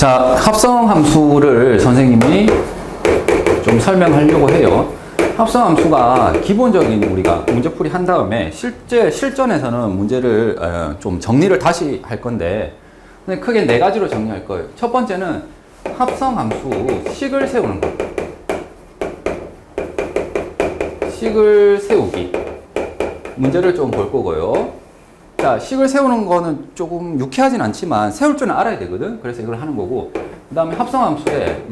자, 합성 함수를 선생님이 좀 설명하려고 해요. 합성 함수가 기본적인 우리가 문제풀이 한 다음에 실전에서는 문제를 좀 정리를 다시 할 건데 크게 네 가지로 정리할 거예요. 첫 번째는 합성 함수 식을 세우는 거. 식을 세우기. 문제를 좀 볼 거고요. 자, 식을 세우는 거는 조금 유쾌하진 않지만 세울 줄은 알아야 되거든. 그래서 이걸 하는 거고. 그 다음에 합성 함수의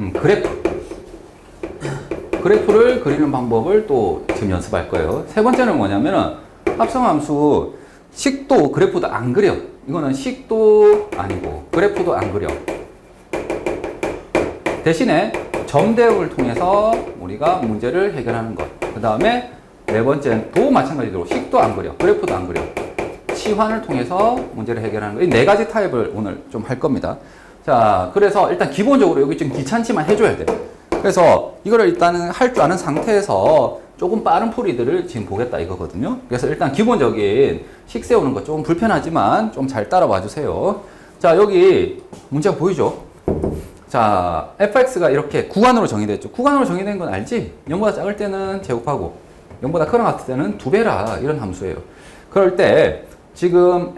그래프를 그리는 방법을 또 지금 연습할 거예요. 세 번째는 뭐냐면은 합성 함수 식도 그래프도 안 그려. 이거는 식도 아니고 그래프도 안 그려. 대신에 점 대응을 통해서 우리가 문제를 해결하는 것. 그 다음에 네 번째는 또 마찬가지로 식도 안 그려. 그래프도 안 그려. 치환을 통해서 문제를 해결하는 거. 이 네 가지 타입을 오늘 좀 할 겁니다. 자, 그래서 일단 기본적으로 여기 좀 귀찮지만 해줘야 돼. 그래서 이거를 일단은 할 줄 아는 상태에서 조금 빠른 풀이들을 지금 보겠다 이거거든요. 그래서 일단 기본적인 식 세우는 거 좀 불편하지만 좀 잘 따라와 주세요. 자, 여기 문제가 보이죠? 자, fx가 이렇게 구간으로 정의됐죠. 구간으로 정의된 건 알지? 0보다 작을 때는 제곱하고 0보다 큰 같을 때는 2배라 이런 함수예요. 그럴 때 지금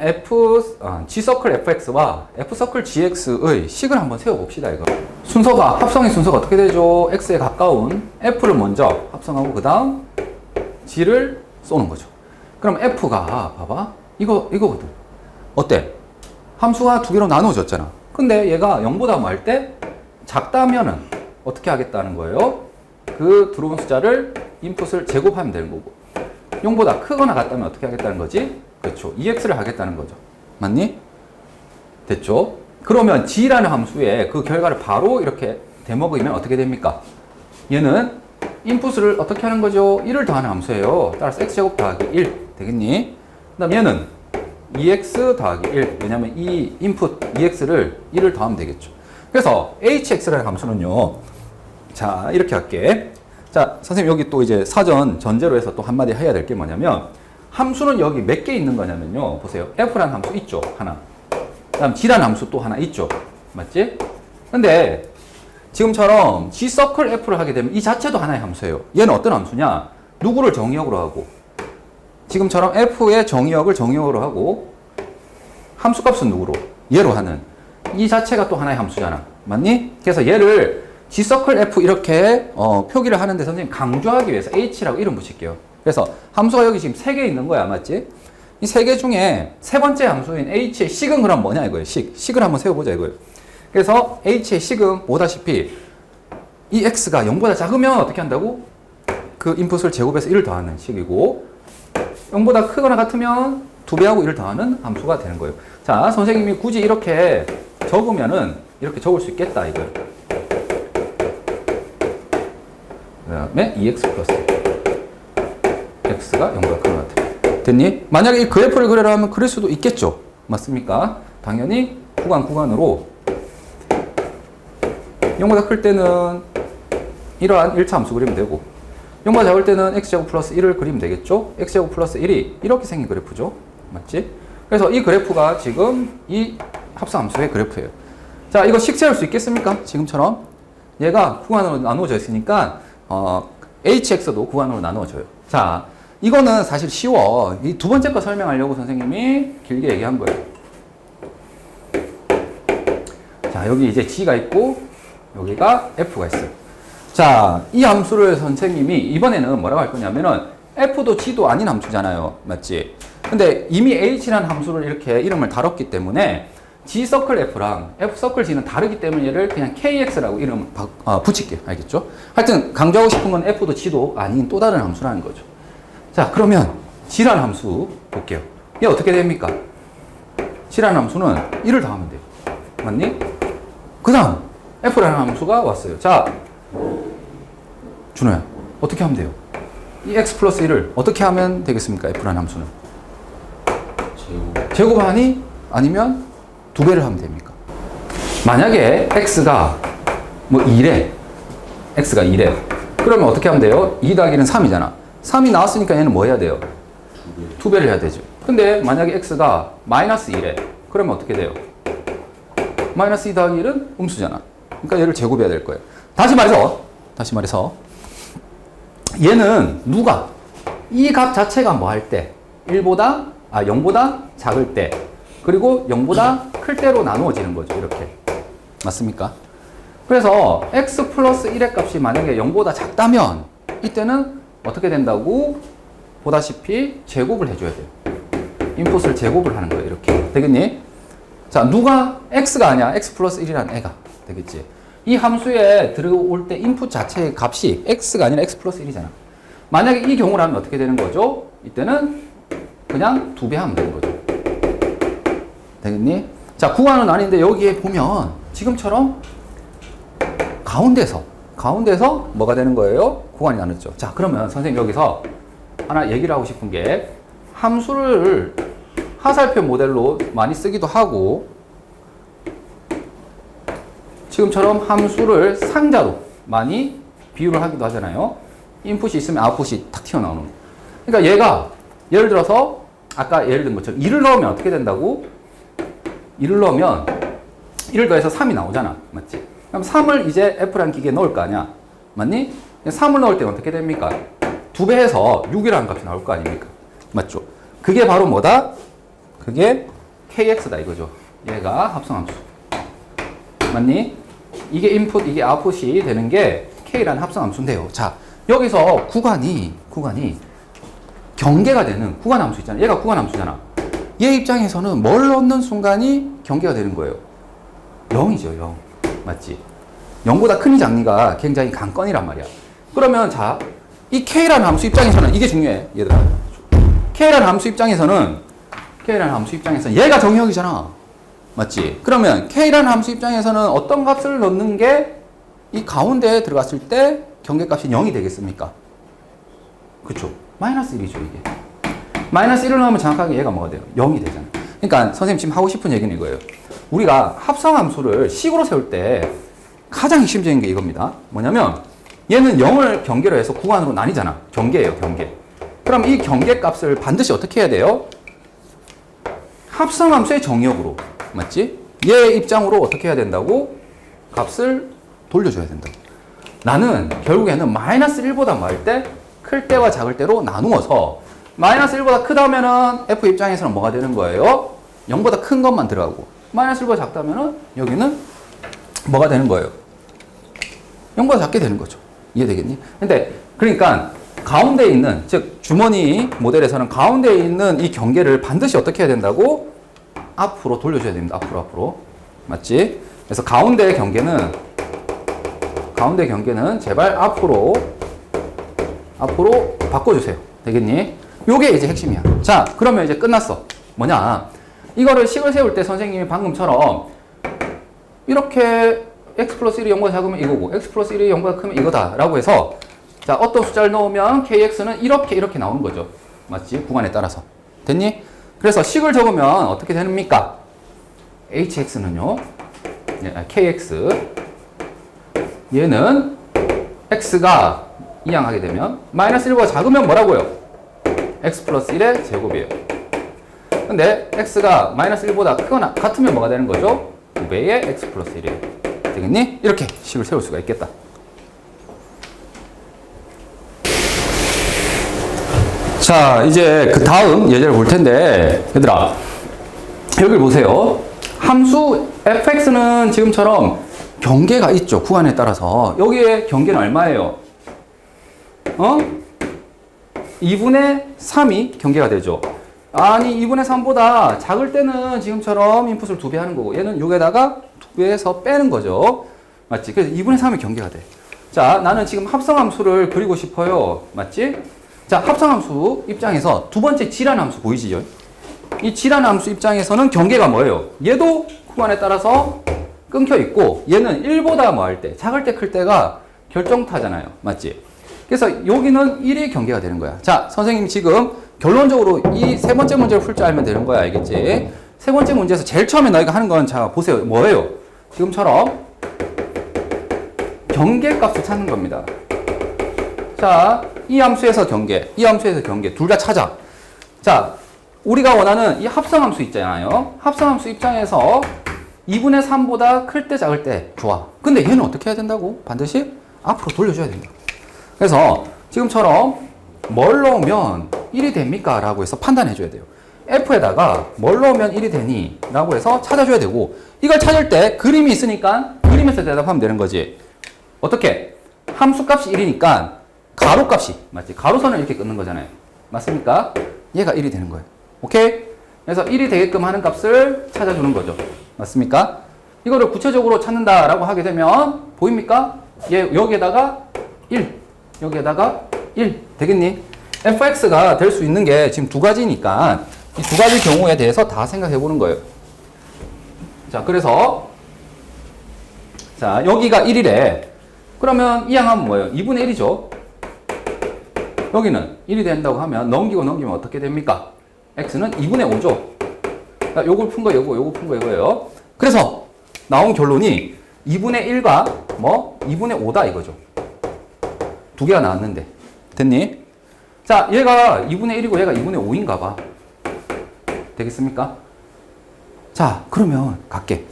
G서클 fx와 F서클 gx의 식을 한번 세워봅시다. 이거 순서가 합성의 순서가 어떻게 되죠? x에 가까운 f를 먼저 합성하고 그 다음 g를 쏘는 거죠. 그럼 f가 봐봐 이거거든. 어때? 함수가 두 개로 나누어졌잖아. 근데 얘가 0보다 뭐 할 때 작다면은 어떻게 하겠다는 거예요? 그 들어온 숫자를 인풋을 제곱하면 되는 거고 0보다 크거나 같다면 어떻게 하겠다는 거지? 그렇죠. EX를 하겠다는 거죠. 맞니? 됐죠? 그러면 G라는 함수에 그 결과를 바로 이렇게 대먹으면 어떻게 됩니까? 얘는 인풋을 어떻게 하는 거죠? 1을 더하는 함수예요. 따라서 X제곱 더하기 1 되겠니? 그 다음 얘는 EX 더하기 1. 왜냐면 이 인풋 EX를 1을 더하면 되겠죠. 그래서 HX라는 함수는요. 자, 이렇게 할게. 자, 선생님 여기 또 이제 사전 전제로 해서 또 한마디 해야 될 게 뭐냐면 함수는 여기 몇 개 있는 거냐면요. 보세요. F라는 함수 있죠. 하나. 그 다음 G라는 함수 또 하나 있죠. 맞지? 근데 지금처럼 G서클 F를 하게 되면 이 자체도 하나의 함수예요. 얘는 어떤 함수냐? 누구를 정의역으로 하고 지금처럼 F의 정의역을 정의역으로 하고 함수값은 누구로? 얘로 하는 이 자체가 또 하나의 함수잖아. 맞니? 그래서 얘를 G서클 F 이렇게 표기를 하는데 선생님 강조하기 위해서 H라고 이름 붙일게요. 그래서 함수가 여기 지금 3개 있는 거야. 맞지? 이 3개 중에 세 번째 함수인 H의 식은 그럼 뭐냐 이거예요. 식을 한번 세워보자 이거예요. 그래서 H의 식은 보다시피 이 X가 0보다 작으면 어떻게 한다고? 그 인풋을 제곱해서 1을 더하는 식이고 0보다 크거나 같으면 2배하고 1을 더하는 함수가 되는 거예요. 자, 선생님이 굳이 이렇게 적으면은 이렇게 적을 수 있겠다 이거예요. 그 다음에 2x 플러스 x가 0보다 큰 것 같아요. 됐니? 만약에 이 그래프를 그려라 하면 그릴 수도 있겠죠. 맞습니까? 당연히 구간으로 0보다 클 때는 이러한 1차 함수 그리면 되고 0보다 작을 때는 x제곱 플러스 1을 그리면 되겠죠. x제곱 플러스 1이 이렇게 생긴 그래프죠. 맞지? 그래서 이 그래프가 지금 이 합성 함수의 그래프예요. 자, 이거 식 세울 수 있겠습니까? 지금처럼 얘가 구간으로 나누어져 있으니까 HX도 구간으로 나누어져요. 자, 이거는 사실 쉬워. 이 두 번째 거 설명하려고 선생님이 길게 얘기한 거예요. 자, 여기 이제 G가 있고 여기가 F가 있어요. 자, 이 함수를 선생님이 이번에는 뭐라고 할 거냐면은 F도 G도 아닌 함수잖아요. 맞지? 근데 이미 H라는 함수를 이렇게 이름을 다뤘기 때문에 G서클 F랑 F서클 G는 다르기 때문에 얘를 그냥 KX라고 이름 붙일게요. 알겠죠? 하여튼 강조하고 싶은 건 F도 G도 아닌 또 다른 함수라는 거죠. 자, 그러면 G라는 함수 볼게요. 얘 어떻게 됩니까? G라는 함수는 1을 더하면 돼요. 맞니? 그 다음 F라는 함수가 왔어요. 자, 준호야 어떻게 하면 돼요? 이 X 플러스 1을 어떻게 하면 되겠습니까? F라는 함수는 제곱하니 아니면 2배를 하면 됩니까? 만약에 X가 뭐 2래 X가 2래 그러면 어떻게 하면 돼요? 2 더하기는 3이잖아 3이 나왔으니까 얘는 뭐 해야 돼요? 2배를 해야 되죠. 근데 만약에 X가 마이너스 2래 그러면 어떻게 돼요? 마이너스 2 더하기 1은 음수잖아. 그러니까 얘를 제곱해야 될 거예요. 다시 말해서 얘는 누가 이 값 자체가 뭐 할 때 0보다 작을 때 그리고 0보다 클 때로 나누어지는 거죠. 이렇게. 맞습니까? 그래서 x 플러스 1의 값이 만약에 0보다 작다면 이때는 어떻게 된다고? 보다시피 제곱을 해줘야 돼요. 인풋을 제곱을 하는 거예요. 이렇게. 되겠니? 자, 누가 x가 아니야. x 플러스 1이라는 애가. 되겠지? 이 함수에 들어올 때 인풋 자체의 값이 x가 아니라 x 플러스 1이잖아. 만약에 이 경우라면 어떻게 되는 거죠? 이때는 그냥 2배 하면 되는 거죠. 되겠니? 자, 구간은 아닌데 여기에 보면 지금처럼 가운데서 뭐가 되는 거예요? 구간이 나눴죠. 자, 그러면 선생님 여기서 하나 얘기를 하고 싶은 게 함수를 하살표 모델로 많이 쓰기도 하고 지금처럼 함수를 상자로 많이 비유를 하기도 하잖아요. 인풋이 있으면 아웃풋이 탁 튀어나오는 거. 그러니까 얘가 예를 들어서 아까 예를 든 것처럼 2를 넣으면 어떻게 된다고? 2를 넣으면 1을 더해서 3이 나오잖아. 맞지? 그럼 3을 이제 F라는 기계에 넣을 거 아니야. 맞니? 3을 넣을 때는 어떻게 됩니까? 2배 해서 6이라는 값이 나올 거 아닙니까? 맞죠? 그게 바로 뭐다? 그게 KX다 이거죠. 얘가 합성함수. 맞니? 이게 인풋, 이게 아웃풋이 되는 게 K라는 합성함수인데요. 자, 여기서 구간이 경계가 되는 구간함수 있잖아. 얘가 구간함수잖아. 얘 입장에서는 뭘 넣는 순간이 경계가 되는 거예요. 0이죠, 0. 맞지? 0보다 크니 작니가 굉장히 관건이란 말이야. 그러면 자, 이 K라는 함수 입장에서는 이게 중요해, 얘들아. K라는 함수 입장에서는 얘가 정의역이잖아. 맞지? 그러면 K라는 함수 입장에서는 어떤 값을 넣는 게 이 가운데에 들어갔을 때 경계값이 0이 되겠습니까? 그쵸? 마이너스 1이죠, 이게. 마이너스 1을 넣으면 정확하게 얘가 뭐가 돼요? 0이 되잖아. 그러니까 선생님 지금 하고 싶은 얘기는 이거예요. 우리가 합성함수를 식으로 세울 때 가장 핵심적인 게 이겁니다. 뭐냐면 얘는 0을 경계로 해서 구간으로 나뉘잖아. 경계예요, 경계. 그럼 이 경계값을 반드시 어떻게 해야 돼요? 합성함수의 정의역으로. 맞지? 얘 입장으로 어떻게 해야 된다고? 값을 돌려줘야 된다고. 나는 결국에는 마이너스 1보다 뭐할 때? 클 때와 작을 때로 나누어서 마이너스 1보다 크다면은 F 입장에서는 뭐가 되는 거예요? 0보다 큰 것만 들어가고 마이너스 1보다 작다면은 여기는 뭐가 되는 거예요? 0보다 작게 되는 거죠. 이해되겠니? 근데 그러니까 가운데에 있는, 즉 주머니 모델에서는 가운데에 있는 이 경계를 반드시 어떻게 해야 된다고? 앞으로 돌려줘야 됩니다. 앞으로. 맞지? 그래서 가운데의 경계는 제발 앞으로 바꿔주세요. 되겠니? 요게 이제 핵심이야. 자, 그러면 이제 끝났어. 뭐냐? 이거를 식을 세울 때 선생님이 방금처럼 이렇게 x 플러스 1이 0보다 작으면 이거고 x 플러스 1이 0보다 크면 이거다 라고 해서 자, 어떤 숫자를 넣으면 kx는 이렇게 나오는 거죠. 맞지? 구간에 따라서. 됐니? 그래서 식을 적으면 어떻게 됩니까? hx는요, kx, 얘는 x가 이항하게 되면 마이너스 1보다 작으면 뭐라고요? x 플러스 1의 제곱이에요. 근데 x가 마이너스 1보다 크거나 같으면 뭐가 되는 거죠? 2배의 x 플러스 1이에요. 되겠니? 이렇게 식을 세울 수가 있겠다. 자, 이제 그 다음 예제를 볼 텐데, 얘들아, 여기 보세요. 함수 fx는 지금처럼 경계가 있죠. 구간에 따라서. 여기에 경계는 얼마예요? 2분의 3이 경계가 되죠. 아니, 2분의 3보다 작을 때는 지금처럼 인풋을 2배 하는 거고, 얘는 6에다가 2배에서 빼는 거죠. 맞지? 그래서 2분의 3이 경계가 돼. 자, 나는 지금 합성함수를 그리고 싶어요. 맞지? 자, 합성함수 입장에서 두 번째 질환함수 보이시죠? 이 질환함수 입장에서는 경계가 뭐예요? 얘도 구간에 따라서 끊겨 있고, 얘는 1보다 뭐 할 때, 작을 때 클 때가 결정타잖아요. 맞지? 그래서 여기는 1이 경계가 되는 거야. 자, 선생님 지금 결론적으로 이 세 번째 문제를 풀 줄 알면 되는 거야. 알겠지? 세 번째 문제에서 제일 처음에 너희가 하는 건, 자, 보세요. 뭐예요? 지금처럼 경계값을 찾는 겁니다. 자, 이 함수에서 경계, 이 함수에서 경계, 둘 다 찾아. 자, 우리가 원하는 이 합성함수 있잖아요. 합성함수 입장에서 2분의 3보다 클 때 작을 때 좋아. 근데 얘는 어떻게 해야 된다고? 반드시 앞으로 돌려줘야 된다. 그래서 지금처럼 뭘 넣으면 1이 됩니까? 라고 해서 판단해 줘야 돼요. F에다가 뭘 넣으면 1이 되니? 라고 해서 찾아줘야 되고, 이걸 찾을 때 그림이 있으니까 그림에서 대답하면 되는 거지. 어떻게? 함수값이 1이니까 가로값이, 맞지? 가로선을 이렇게 끊는 거잖아요. 맞습니까? 얘가 1이 되는 거예요. 오케이? 그래서 1이 되게끔 하는 값을 찾아주는 거죠. 맞습니까? 이거를 구체적으로 찾는다라고 하게 되면 보입니까? 얘 여기에다가 1, 여기에다가 1 되겠니? fx가 될 수 있는 게 지금 두 가지니까 이 두 가지 경우에 대해서 다 생각해 보는 거예요. 자, 그래서 자, 여기가 1이래. 그러면 이 양하면 뭐예요? 2분의 1이죠. 여기는 1이 된다고 하면 넘기면 어떻게 됩니까? x는 2분의 5죠. 자, 요걸 푼 거 요거 푼 거 이거예요. 그래서 나온 결론이 2분의 1과 뭐 2분의 5다 이거죠. 두 개가 나왔는데 됐니? 자, 얘가 2분의 1이고 얘가 2분의 5인가 봐. 되겠습니까? 자, 그러면 갈게.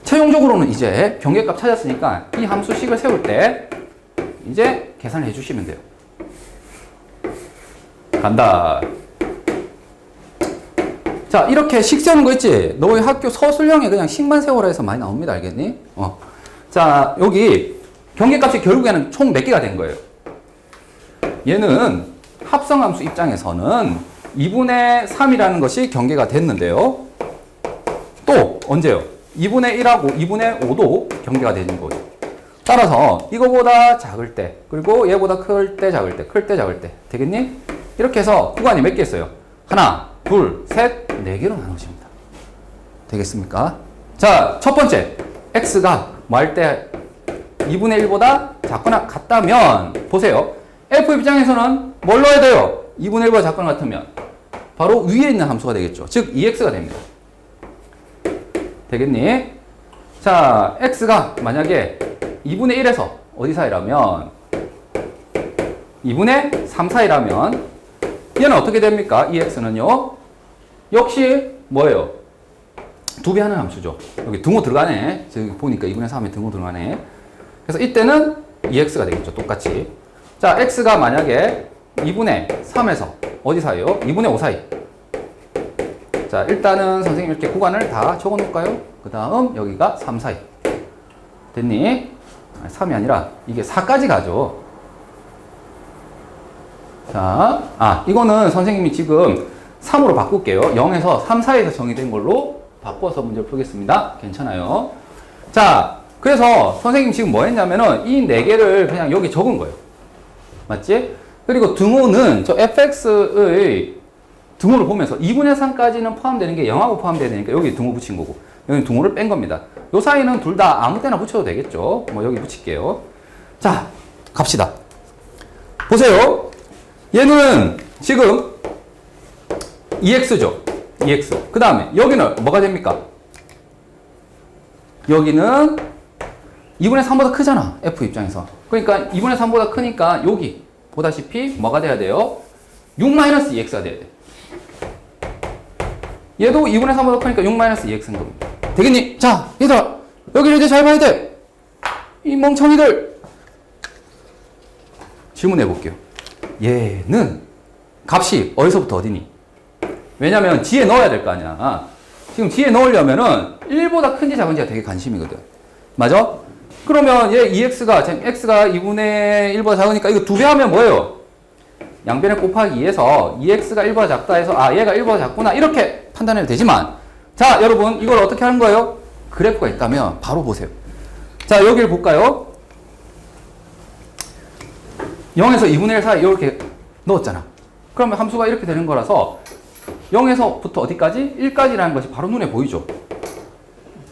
최종적으로는 이제 경계값 찾았으니까 이 함수식을 세울 때 이제 계산을 해주시면 돼요. 간다. 자, 이렇게 식 세우는 거 있지? 너희 학교 서술형에 그냥 식만 세우라 해서 많이 나옵니다. 알겠니? 자, 여기 경계값이 결국에는 총 몇 개가 된 거예요? 얘는 합성함수 입장에서는 2분의 3이라는 것이 경계가 됐는데요. 또 언제요? 2분의 1하고 2분의 5도 경계가 되는 거죠. 따라서 이거보다 작을 때, 그리고 얘보다 클 때, 작을 때, 클 때, 작을 때 되겠니? 이렇게 해서 구간이 몇 개 있어요? 하나, 둘, 셋, 네 개로 나눠집니다. 되겠습니까? 자, 첫 번째 x가 뭐 할 때 2분의 1보다 작거나 같다면 보세요. f 입장에서는 뭘 넣어야 돼요? 2분의 1보다 작거나 같으면 바로 위에 있는 함수가 되겠죠. 즉 2x가 됩니다. 되겠니? 자, x가 만약에 2분의 1에서 어디 사이라면 2분의 3 사이라면 얘는 어떻게 됩니까? 이 x는요. 역시 뭐예요? 2배 하는 함수죠. 여기 등호 들어가네. 저기 보니까 2분의 3에 등호 들어가네. 그래서 이때는 2x가 되겠죠. 똑같이. 자, x가 만약에 2분의 3에서 어디 사이요? 2분의 5 사이. 자, 일단은 선생님 이렇게 구간을 다 적어 놓을까요? 그 다음 여기가 3 사이. 됐니? 3이 아니라 이게 4까지 가죠. 자, 이거는 선생님이 지금 3으로 바꿀게요. 0에서 3 사이에서 정의된 걸로 바꿔서 문제를 풀겠습니다. 괜찮아요. 자, 그래서 선생님 지금 뭐 했냐면은 이 4개를 그냥 여기 적은 거예요. 맞지? 그리고 등호는 저 fx의 등호를 보면서 2분의 3까지는 포함되는 게 0하고 포함되야 되니까 여기 등호 붙인 거고 여기 등호를 뺀 겁니다. 요 사이는 둘 다 아무 때나 붙여도 되겠죠. 뭐 여기 붙일게요. 자, 갑시다. 보세요. 얘는 지금 2x죠. 2x. 그 다음에 여기는 뭐가 됩니까? 여기는 2분의 3보다 크잖아. f 입장에서. 그러니까 2분의 3보다 크니까 여기 보다시피 뭐가 돼야 돼요? 6-2x가 돼야 돼. 얘도 2분의 3보다 크니까 6-2x인 겁니다. 되겠니? 자, 얘들아, 여기를 이제 잘 봐야 돼. 이 멍청이들. 질문해 볼게요. 얘는 값이 어디서부터 어디니? 왜냐면 뒤에 넣어야 될 거 아니야. 지금 뒤에 넣으려면은 1보다 큰지 작은지가 되게 관심이거든. 맞아? 그러면 얘 2x가, 지금 x가 2분의 1보다 작으니까 이거 2배 하면 뭐예요? 양변에 곱하기 2에서 2x가 1보다 작다 해서 얘가 1보다 작구나 이렇게 판단해도 되지만 자, 여러분 이걸 어떻게 하는 거예요? 그래프가 있다면 바로 보세요. 자, 여기를 볼까요? 0에서 2분의 1 사이 이렇게 넣었잖아. 그러면 함수가 이렇게 되는 거라서 0에서부터 어디까지? 1까지라는 것이 바로 눈에 보이죠.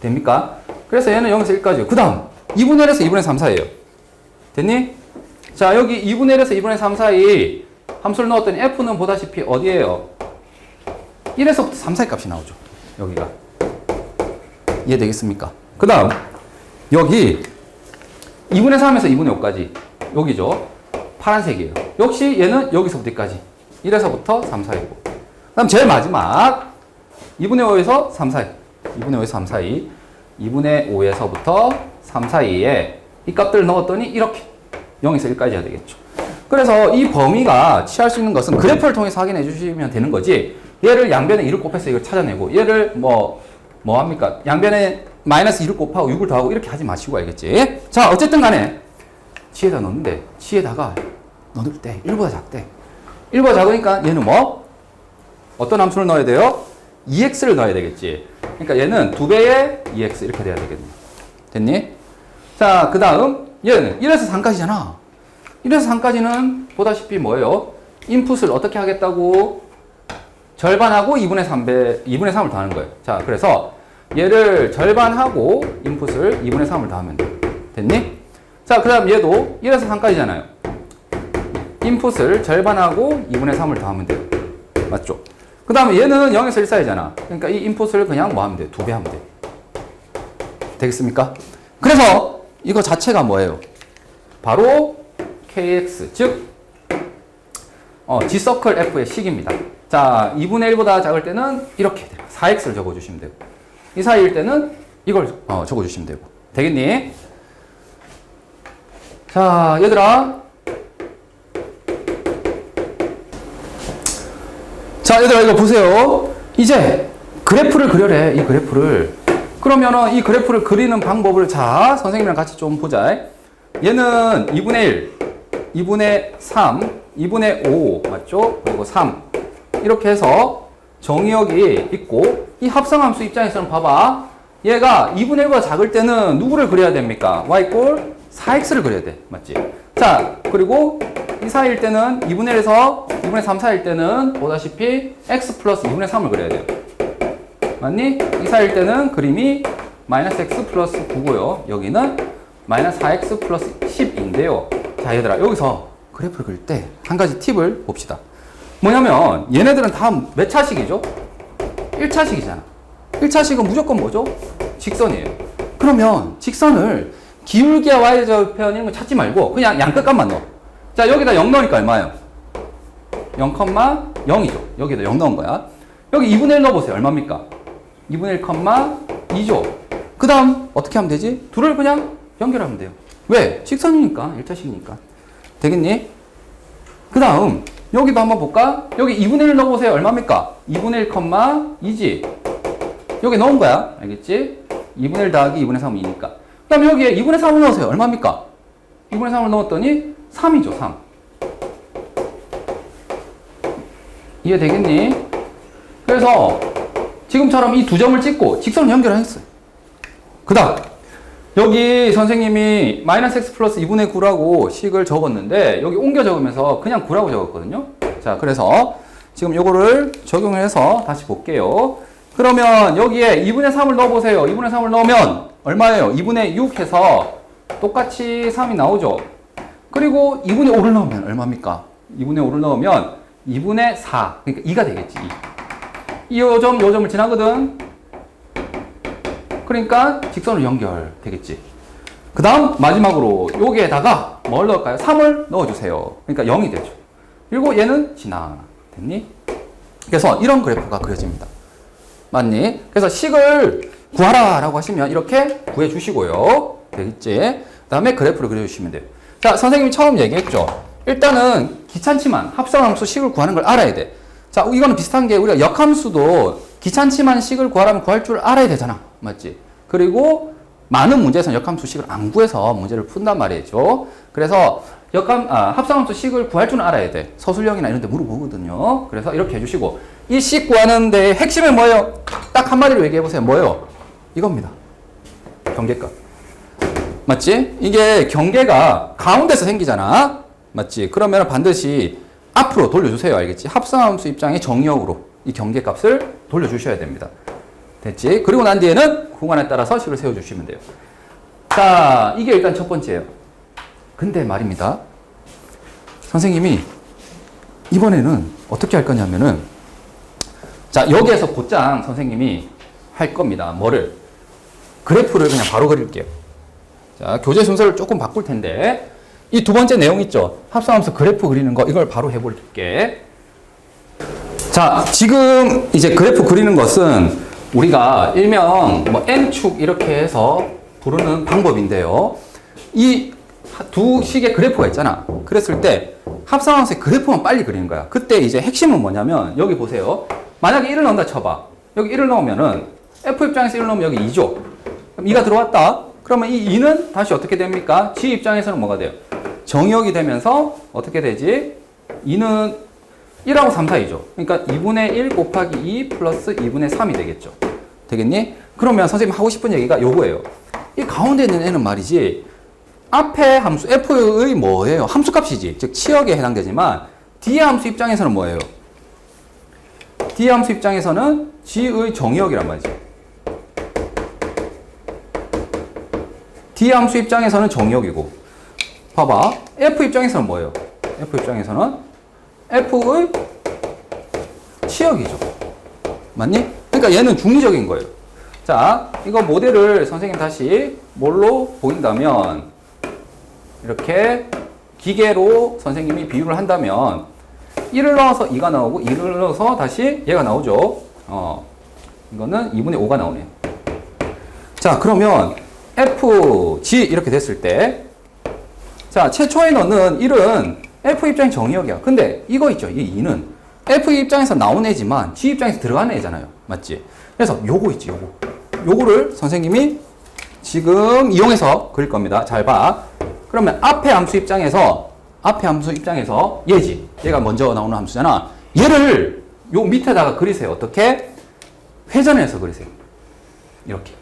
됩니까? 그래서 얘는 0에서 1까지요. 그 다음 2분의 1에서 2분의 3 사이에요. 됐니? 자, 여기 2분의 1에서 2분의 3 사이 함수를 넣었더니 f는 보다시피 어디에요? 1에서부터 3 사이 값이 나오죠. 여기가. 이해되겠습니까? 그 다음 여기 2분의 3에서 2분의 5까지 여기죠. 파란색이에요. 역시 얘는 여기서부터 여기까지 1에서부터 3 사이고 그 다음 제일 마지막 2분의 5에서 3 사이 2분의 5에서 3 사이 2분의 5에서부터 3 사이에 이 값들을 넣었더니 이렇게 0에서 1까지 해야 되겠죠. 그래서 이 범위가 취할 수 있는 것은 그래프를 통해서 확인해 주시면 되는 거지, 얘를 양변에 2를 곱해서 이걸 찾아내고 얘를 뭐 합니까? 양변에 마이너스 2를 곱하고 6을 더하고 이렇게 하지 마시고, 알겠지? 자, 어쨌든 간에 치에다 넣는데 치에다가 넣을 때 1보다 작대. 1보다 작으니까 얘는 뭐? 어떤 함수를 넣어야 돼요? 2x를 넣어야 되겠지. 그러니까 얘는 2배의 2x 이렇게 돼야 되겠네. 됐니? 자, 그 다음 얘는 1에서 3까지잖아. 1에서 3까지는 보다시피 뭐예요? 인풋을 어떻게 하겠다고? 절반하고 2분의 3을 더하는 거예요. 자, 그래서 얘를 절반하고 인풋을 2분의 3을 더하면 돼. 됐니? 자, 그 다음 얘도 1에서 3까지잖아요. 인풋을 절반하고 2분의 3을 더하면 돼요. 맞죠? 그 다음에 얘는 0에서 1 사이잖아. 그러니까 이 인풋을 그냥 뭐 하면 돼? 2배 하면 돼. 되겠습니까? 그래서 이거 자체가 뭐예요? 바로 kx, 즉 G서클 f의 식입니다. 자, 2분의 1보다 작을 때는 이렇게 4x를 적어주시면 되고, 이 사이일 때는 이걸 적어주시면 되고. 되겠니? 자, 얘들아. 자, 얘들아, 이거 보세요. 이제 그래프를 그려래, 이 그래프를. 그러면은 이 그래프를 그리는 방법을, 자, 선생님이랑 같이 좀 보자. 얘는 2분의 1, 2분의 3, 2분의 5, 맞죠? 그리고 3. 이렇게 해서 정의역이 있고, 이 합성함수 입장에서는 봐봐. 얘가 2분의 1보다 작을 때는 누구를 그려야 됩니까? y 꼴 4x를 그려야 돼. 맞지? 자, 그리고 이 사이일 때는 2분의 1에서 2분의 3 사이일 때는 보다시피 x 플러스 2분의 3을 그려야 돼요. 맞니? 이 사이일 때는 그림이 마이너스 x 플러스 9고요. 여기는 마이너스 4x 플러스 10인데요. 자, 얘들아, 여기서 그래프를 그릴 때 한 가지 팁을 봅시다. 뭐냐면 얘네들은 다 몇 차식이죠? 1차식이잖아. 1차식은 무조건 뭐죠? 직선이에요. 그러면 직선을 기울기와 y좌표현 이런 거 찾지 말고 그냥 양끝값만 넣어. 자, 여기다 0 넣으니까 얼마예요? 0,0이죠. 여기다 0 넣은 거야. 여기 2분의 1 넣어보세요. 얼마입니까? 2분의 1,2죠. 그 다음 어떻게 하면 되지? 둘을 그냥 연결하면 돼요. 왜? 직선이니까. 1차식이니까. 되겠니? 그 다음 여기도 한번 볼까? 여기 2분의 1 넣어보세요. 얼마입니까? 2분의 1, 2지. 여기 넣은 거야. 알겠지? 2분의 1 더하기 2분의 3은 2니까. 그 다음 여기에 2분의 3을 넣으세요. 얼마입니까? 2분의 3을 넣었더니 3이죠. 3. 이해되겠니? 그래서 지금처럼 이 두 점을 찍고 직선을 연결했어요. 그 다음 여기 선생님이 마이너스 x 플러스 2분의 9라고 식을 적었는데 여기 옮겨 적으면서 그냥 9라고 적었거든요. 자, 그래서 지금 요거를 적용을 해서 다시 볼게요. 그러면 여기에 2분의 3을 넣어보세요. 2분의 3을 넣으면 얼마예요? 2분의 6 해서 똑같이 3이 나오죠. 그리고 2분의 5를 넣으면 얼마입니까? 2분의 5를 넣으면 2분의 4. 그러니까 2가 되겠지. 요 점을 지나거든. 그러니까 직선으로 연결되겠지. 그 다음 마지막으로 여기에다가 뭘 넣을까요? 3을 넣어주세요. 그러니까 0이 되죠. 그리고 얘는 지나. 됐니? 그래서 이런 그래프가 그려집니다. 맞니? 그래서 식을 구하라 라고 하시면 이렇게 구해주시고요. 되겠지? 그 다음에 그래프를 그려주시면 돼요. 자, 선생님이 처음 얘기했죠. 일단은 귀찮지만 합성함수 식을 구하는 걸 알아야 돼. 자, 이거는 비슷한 게 우리가 역함수도 귀찮지만 식을 구하라면 구할 줄 알아야 되잖아. 맞지? 그리고 많은 문제에서는 역함수 식을 안 구해서 문제를 푼단 말이죠. 그래서 합성함수 식을 구할 줄 알아야 돼. 서술형이나 이런 데 물어보거든요. 그래서 이렇게 해주시고, 이 식 구하는데 핵심은 뭐예요? 딱 한마디로 얘기해보세요. 뭐예요? 이겁니다. 경계값. 맞지? 이게 경계가 가운데서 생기잖아. 맞지? 그러면 반드시 앞으로 돌려주세요. 알겠지? 합성함수 입장의 정의역으로 이 경계값을 돌려주셔야 됩니다. 됐지? 그리고 난 뒤에는 구간에 따라서 식을 세워주시면 돼요. 자, 이게 일단 첫 번째예요. 근데 말입니다. 선생님이 이번에는 어떻게 할 거냐면은, 자, 여기에서 곧장 선생님이 할 겁니다. 뭐를? 그래프를 그냥 바로 그릴게요. 자, 교재 순서를 조금 바꿀 텐데, 이 두 번째 내용 있죠? 합성함수 그래프 그리는 거, 이걸 바로 해볼게. 자, 지금 이제 그래프 그리는 것은 우리가 일명 뭐 n축 이렇게 해서 부르는 방법인데요. 이 두 식의 그래프가 있잖아. 그랬을 때 합성함수의 그래프만 빨리 그리는 거야. 그때 이제 핵심은 뭐냐면 여기 보세요. 만약에 1을 넣는다 쳐봐. 여기 1을 넣으면은 F 입장에서 1을 넣으면 여기 2죠. 그럼 2가 들어왔다. 그러면 이 2는 다시 어떻게 됩니까? G 입장에서는 뭐가 돼요? 정의역이 되면서 어떻게 되지? 2는 1하고 3 사이죠. 그러니까 2분의 1 곱하기 2 플러스 2분의 3이 되겠죠. 되겠니? 그러면 선생님 하고 싶은 얘기가 요거예요. 이 가운데 있는 애는 말이지. 앞에 함수 f의 뭐예요? 함수값이지. 즉 치역에 해당되지만 D의 함수 입장에서는 뭐예요? D의 함수 입장에서는 G의 정의역이란 말이지. D의 함수 입장에서는 정의역이고 봐봐. F 입장에서는 뭐예요? F 입장에서는 F의 치역이죠. 맞니? 그러니까 얘는 중립적인 거예요. 자, 이거 모델을 선생님 다시 뭘로 보인다면 이렇게 기계로 선생님이 비유를 한다면 1을 넣어서 2가 나오고 2를 넣어서 다시 얘가 나오죠. 이거는 2분의 5가 나오네요. 자, 그러면 FG 이렇게 됐을 때 자, 최초에 넣는 1은 F 입장의 정의역이야. 근데 이거 있죠. 이 2는 F 입장에서 나온 애지만 G 입장에서 들어가는 애잖아요. 맞지? 그래서 요거 있지, 요거. 요거를 선생님이 지금 이용해서 그릴 겁니다. 잘 봐. 그러면 앞에 함수 입장에서 얘지. 얘가 먼저 나오는 함수잖아. 얘를 요 밑에다가 그리세요. 어떻게? 회전해서 그리세요. 이렇게.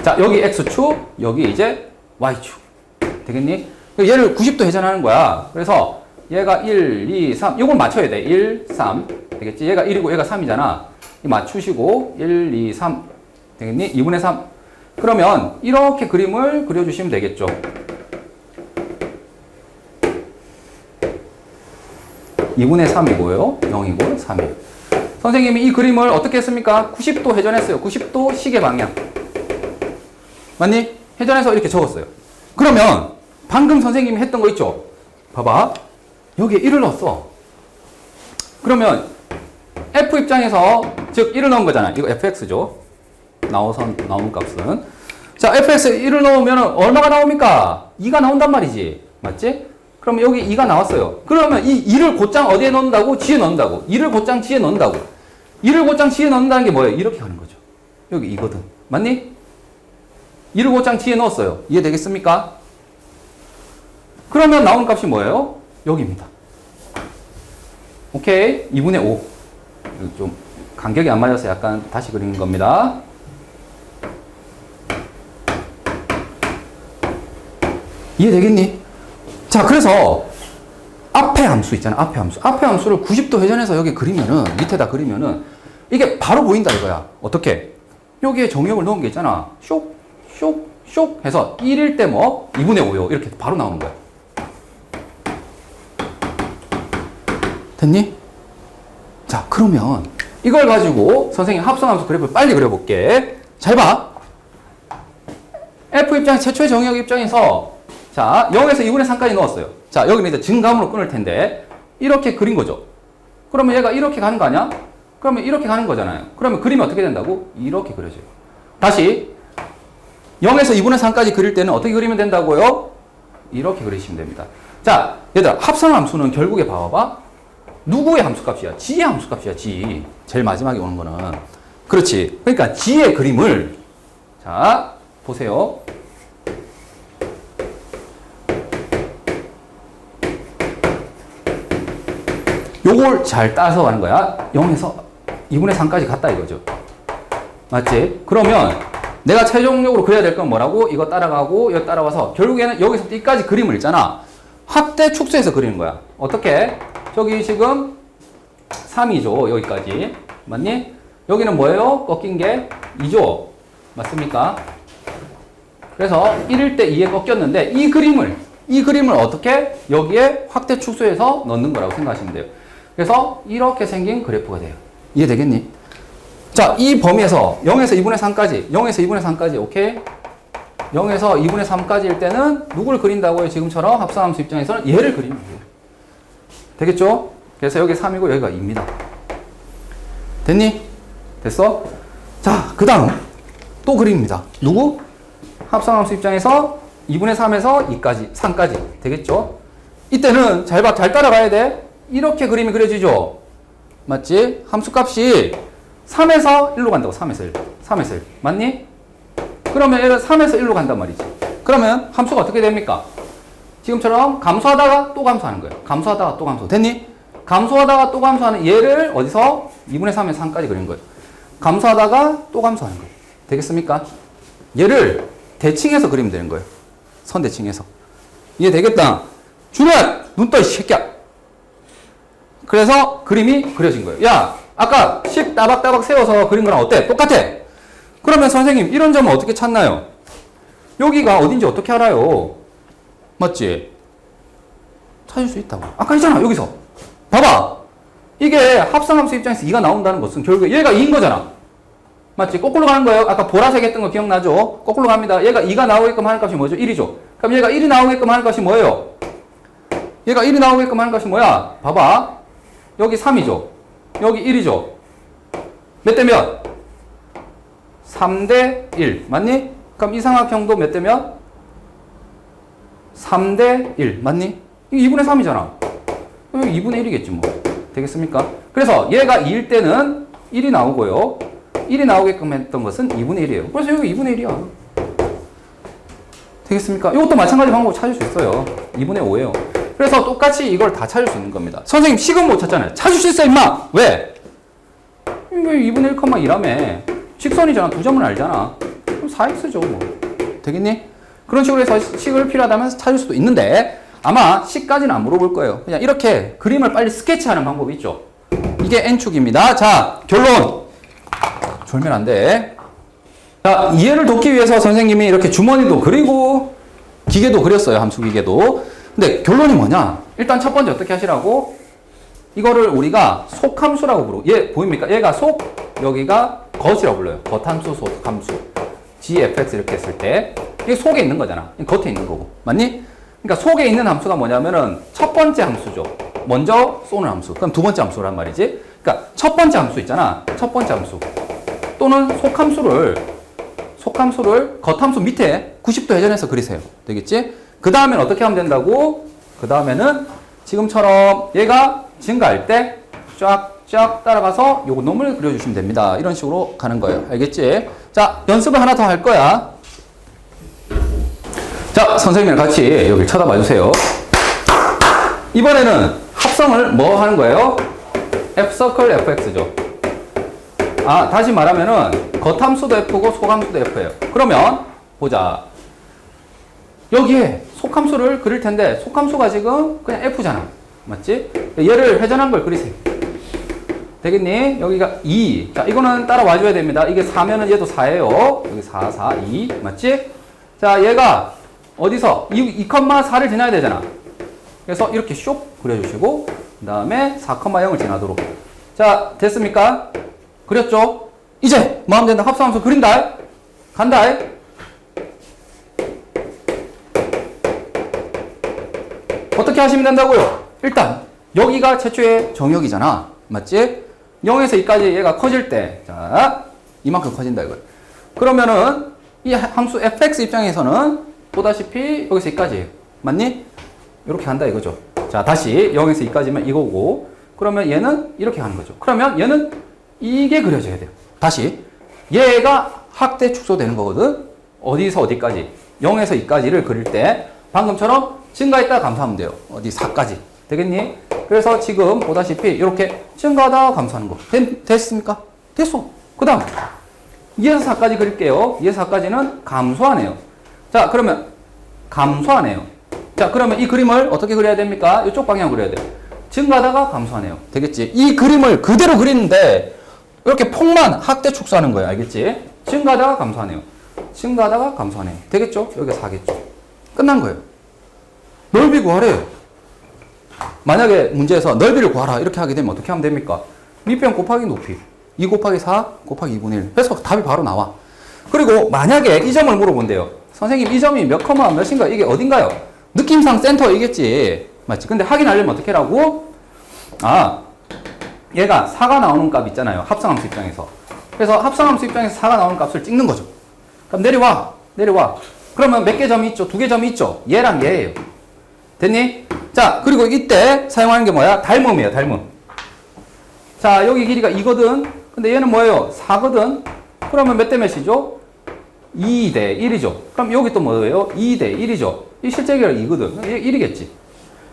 자, 여기 X축, 여기 이제 Y축. 되겠니? 얘를 90도 회전하는 거야. 그래서 얘가 1, 2, 3. 이걸 맞춰야 돼. 1, 3. 되겠지? 얘가 1이고 얘가 3이잖아. 이 맞추시고 1, 2, 3. 되겠니? 2분의 3. 그러면 이렇게 그림을 그려주시면 되겠죠. (2분의 3이고요) 0이고 3이에요. 선생님이 이 그림을 어떻게 했습니까? 90도 회전했어요. 90도 시계 방향. 맞니? 회전해서 이렇게 적었어요. 그러면 방금 선생님이 했던 거 있죠? 봐봐. 여기에 1을 넣었어. 그러면 F 입장에서 즉 1을 넣은 거잖아. 이거 fx죠. 나온 값은. 자, fx에 1을 넣으면 얼마가 나옵니까? 2가 나온단 말이지. 맞지? 그러면 여기 2가 나왔어요. 그러면 이 2를 곧장 어디에 넣는다고? G에 넣는다고. 2를 곧장 G에 넣는다고. 2를 곧장 G에 넣는다는 게 뭐예요? 이렇게 가는 거죠. 여기 2거든. 맞니? 2를 곧장 G에 넣었어요. 이해되겠습니까? 그러면 나오는 값이 뭐예요? 여기입니다. 오케이. 2분의 5. 좀 간격이 안 맞아서 약간 다시 그리는 겁니다. 이해되겠니? 자, 그래서 앞에 함수 있잖아. 앞에 함수. 앞에 함수를 90도 회전해서 여기 그리면은, 밑에다 그리면은 이게 바로 보인다 이거야. 어떻게? 여기에 정의역을 넣은 게 있잖아. 쇽, 쇽, 쇽 해서 1일 때 뭐 2분의 5요. 이렇게 바로 나오는 거야. 됐니? 자, 그러면 이걸 가지고 선생님 합성함수 그래프를 빨리 그려볼게. 잘 봐. F 입장 최초의 정의역 입장에서 자, 0에서 2분의 3까지 넣었어요. 자, 여기는 이제 증감으로 끊을 텐데 이렇게 그린 거죠. 그러면 얘가 이렇게 가는 거 아니야? 그러면 이렇게 가는 거잖아요. 그러면 그림이 어떻게 된다고? 이렇게 그려져요. 다시 0에서 2분의 3까지 그릴 때는 어떻게 그리면 된다고요? 이렇게 그리시면 됩니다. 자, 얘들아, 합성함수는 결국에 봐봐. 누구의 함수값이야? G의 함수값이야, G. 제일 마지막에 오는 거는. 그렇지. 그러니까 G의 그림을 자, 보세요. 요걸 잘 따서 가는 거야. 0에서 2분의 3까지 갔다 이거죠. 맞지? 그러면 내가 최종적으로 그려야 될 건 뭐라고? 이거 따라가고 이거 따라와서 결국에는 여기서 D까지 그림을 있잖아. 확대 축소해서 그리는 거야. 어떻게? 저기 지금 3이죠. 여기까지. 맞니? 여기는 뭐예요? 꺾인 게 2죠. 맞습니까? 그래서 1일 때 2에 꺾였는데 이 그림을 어떻게? 여기에 확대 축소해서 넣는 거라고 생각하시면 돼요. 그래서 이렇게 생긴 그래프가 돼요. 이해되겠니? 자, 이 범위에서 0에서 2분의 3까지, 0에서 2분의 3까지, 오케이? 0에서 2분의 3까지일 때는 누구를 그린다고요? 지금처럼 합성함수 입장에서는 얘를 그리면 돼요. 되겠죠? 그래서 여기 3이고 여기가 2입니다. 됐니? 됐어? 자, 그 다음 또 그림입니다. 누구? 합성함수 입장에서 2분의 3에서 2까지, 3까지 되겠죠? 이때는 잘 봐, 잘 따라가야 돼. 이렇게 그림이 그려지죠? 맞지? 함수값이 3에서 1로 간다고. 3에서 1. 3에서 1. 맞니? 그러면 얘가 3에서 1로 간단 말이지. 그러면 함수가 어떻게 됩니까? 지금처럼 감소하다가 또 감소하는 거예요. 감소하다가 또 감소. 됐니? 감소하다가 또 감소하는 얘를 어디서? 2분의 3에서 3까지 그린 거예요. 감소하다가 또 감소하는 거예요. 되겠습니까? 얘를 대칭해서 그리면 되는 거예요. 선 대칭해서. 이해 되겠다? 준호야! 눈 떠, 이 새끼야! 그래서 그림이 그려진 거예요. 야! 아까 식 따박따박 세워서 그린 거랑 어때? 똑같아! 그러면 선생님, 이런 점은 어떻게 찾나요? 여기가 어딘지 어떻게 알아요? 맞지? 찾을 수 있다고. 아까 있잖아, 여기서. 봐봐! 이게 합성함수 입장에서 2가 나온다는 것은 결국 얘가 2인 거잖아. 맞지? 거꾸로 가는 거예요. 아까 보라색 했던 거 기억나죠? 거꾸로 갑니다. 얘가 2가 나오게끔 하는 값이 뭐죠? 1이죠. 그럼 얘가 1이 나오게끔 하는 값이 뭐예요? 얘가 1이 나오게끔 하는 값이 뭐야? 봐봐. 여기 3이죠. 여기 1이죠. 몇 대 몇? 3대 1. 맞니? 그럼 이삼각형도 몇 대 몇? 3대 1. 맞니? 이거 2분의 3이잖아. 여기 2분의 1이겠지 뭐. 되겠습니까? 그래서 얘가 2일 때는 1이 나오고요. 1이 나오게끔 했던 것은 2분의 1이에요. 그래서 여기 2분의 1이야. 되겠습니까? 이것도 마찬가지 방법으로 찾을 수 있어요. 2분의 5예요. 그래서 똑같이 이걸 다 찾을 수 있는 겁니다. 선생님 식은 못 찾잖아요. 찾을 수 있어 임마! 왜? 이거 2분의 1,2라며. 직선이잖아. 두 점은 알잖아. 그럼 4x죠 뭐. 되겠니? 그런 식으로 해서 식을 필요하다면 찾을 수도 있는데 아마 식까지는 안 물어볼 거예요. 그냥 이렇게 그림을 빨리 스케치하는 방법이 있죠. 이게 n축입니다. 자, 결론! 졸면 안 돼. 자, 이해를 돕기 위해서 선생님이 이렇게 주머니도 그리고 기계도 그렸어요. 함수기계도. 근데 결론이 뭐냐? 일단 첫 번째 어떻게 하시라고? 이거를 우리가 속함수라고 부르고, 얘 보입니까? 얘가 속, 여기가 겉이라고 불러요. 겉함수, 속함수. gfx 이렇게 했을 때 이게 속에 있는 거잖아. 겉에 있는 거고. 맞니? 그러니까 속에 있는 함수가 뭐냐면은 첫 번째 함수죠. 먼저 쏘는 함수. 그럼 두 번째 함수란 말이지. 그러니까 첫 번째 함수 있잖아. 첫 번째 함수. 또는 속함수를 겉함수 밑에 90도 회전해서 그리세요. 되겠지? 그 다음엔 어떻게 하면 된다고? 그 다음에는 지금처럼 얘가 증가할 때 쫙쫙 따라가서 요거 놈을 그려주시면 됩니다. 이런 식으로 가는 거예요. 알겠지? 자, 연습을 하나 더 할 거야. 자, 선생님이랑 같이 여기 쳐다봐 주세요. 이번에는 합성을 뭐 하는 거예요? F서클 fx죠. 아, 다시 말하면은 겉함수도 F고 속함수도 F예요. 그러면 보자. 여기에 속함수를 그릴 텐데 속함수가 지금 그냥 F잖아. 맞지? 얘를 회전한 걸 그리세요. 되겠니? 여기가 2. 자, 이거는 따라와 줘야 됩니다. 이게 4면은 얘도 4예요. 여기 4, 4, 2. 맞지? 자, 얘가 어디서 2,4를 지나야 되잖아. 그래서 이렇게 쇽 그려주시고 그 다음에 4,0을 지나도록. 자, 됐습니까? 그렸죠? 이제 뭐 하면 된다? 합성함수 그린다. 간다. 어떻게 하시면 된다고요? 일단 여기가 최초의 정역이잖아. 맞지? 0에서 2까지 얘가 커질 때, 자, 이만큼 커진다 이거야. 그러면은 이 함수 fx 입장에서는 보다시피 여기서 2까지예요. 맞니? 이렇게 한다 이거죠. 자, 다시 0에서 2까지면 이거고, 그러면 얘는 이렇게 가는 거죠. 그러면 얘는 이게 그려져야 돼요. 다시 얘가 확대 축소되는 거거든. 어디서 어디까지? 0에서 2까지를 그릴 때 방금처럼 증가했다가 감소하면 돼요. 어디 4까지. 되겠니? 그래서 지금 보다시피 이렇게 증가하다가 감소하는 거. 됐습니까? 됐어. 그 다음 2에서 4까지 그릴게요. 2에서 4까지는 감소하네요. 자, 그러면 감소하네요. 자, 그러면 이 그림을 어떻게 그려야 됩니까? 이쪽 방향으로 그려야 돼요. 증가하다가 감소하네요. 되겠지? 이 그림을 그대로 그리는데 이렇게 폭만 확대 축소하는 거예요. 알겠지? 증가하다가 감소하네요. 증가하다가 감소하네요. 되겠죠? 여기가 4겠죠? 끝난 거예요. 넓이 구하래요. 만약에 문제에서 넓이를 구하라 이렇게 하게 되면 어떻게 하면 됩니까? 밑변 곱하기 높이 2 곱하기 4 곱하기 2분의 1 해서 답이 바로 나와. 그리고 만약에 이 점을 물어본대요. 선생님 이 점이 몇 컴마 몇인가 이게 어딘가요? 느낌상 센터이겠지. 맞지? 근데 확인하려면 어떻게 하라고? 아, 얘가 4가 나오는 값 있잖아요. 합성함수 입장에서. 그래서 합성함수 입장에서 4가 나오는 값을 찍는 거죠. 그럼 내려와. 그러면 몇 개 점이 있죠? 2개 점이 있죠? 얘랑 얘예요. 됐니? 자, 그리고 이때 사용하는 게 뭐야? 닮음이에요, 닮음. 자, 여기 길이가 2거든. 근데 얘는 뭐예요? 4거든. 그러면 몇 대 몇이죠? 2대 1이죠. 그럼 여기 또 뭐예요? 2대 1이죠. 이 실제 결이 2거든. 1이겠지.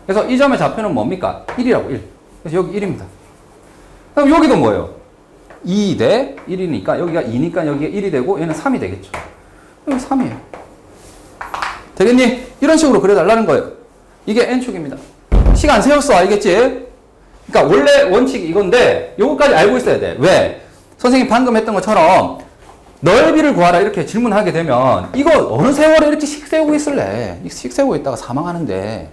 그래서 이 점의 좌표는 뭡니까? 1이라고, 1. 그래서 여기 1입니다. 그럼 여기도 뭐예요? 2대 1이니까 여기가 2니까 여기가 1이 되고 얘는 3이 되겠죠. 여기 3이에요. 되겠니? 이런 식으로 그려달라는 거예요. 이게 N축입니다. 시간 세웠어. 알겠지? 그러니까 원래 원칙이 이건데 요거까지 알고 있어야 돼. 왜? 선생님 방금 했던 것처럼 넓이를 구하라 이렇게 질문하게 되면 이거 어느 세월에 이렇게 식 세우고 있을래? 식 세우고 있다가 사망하는데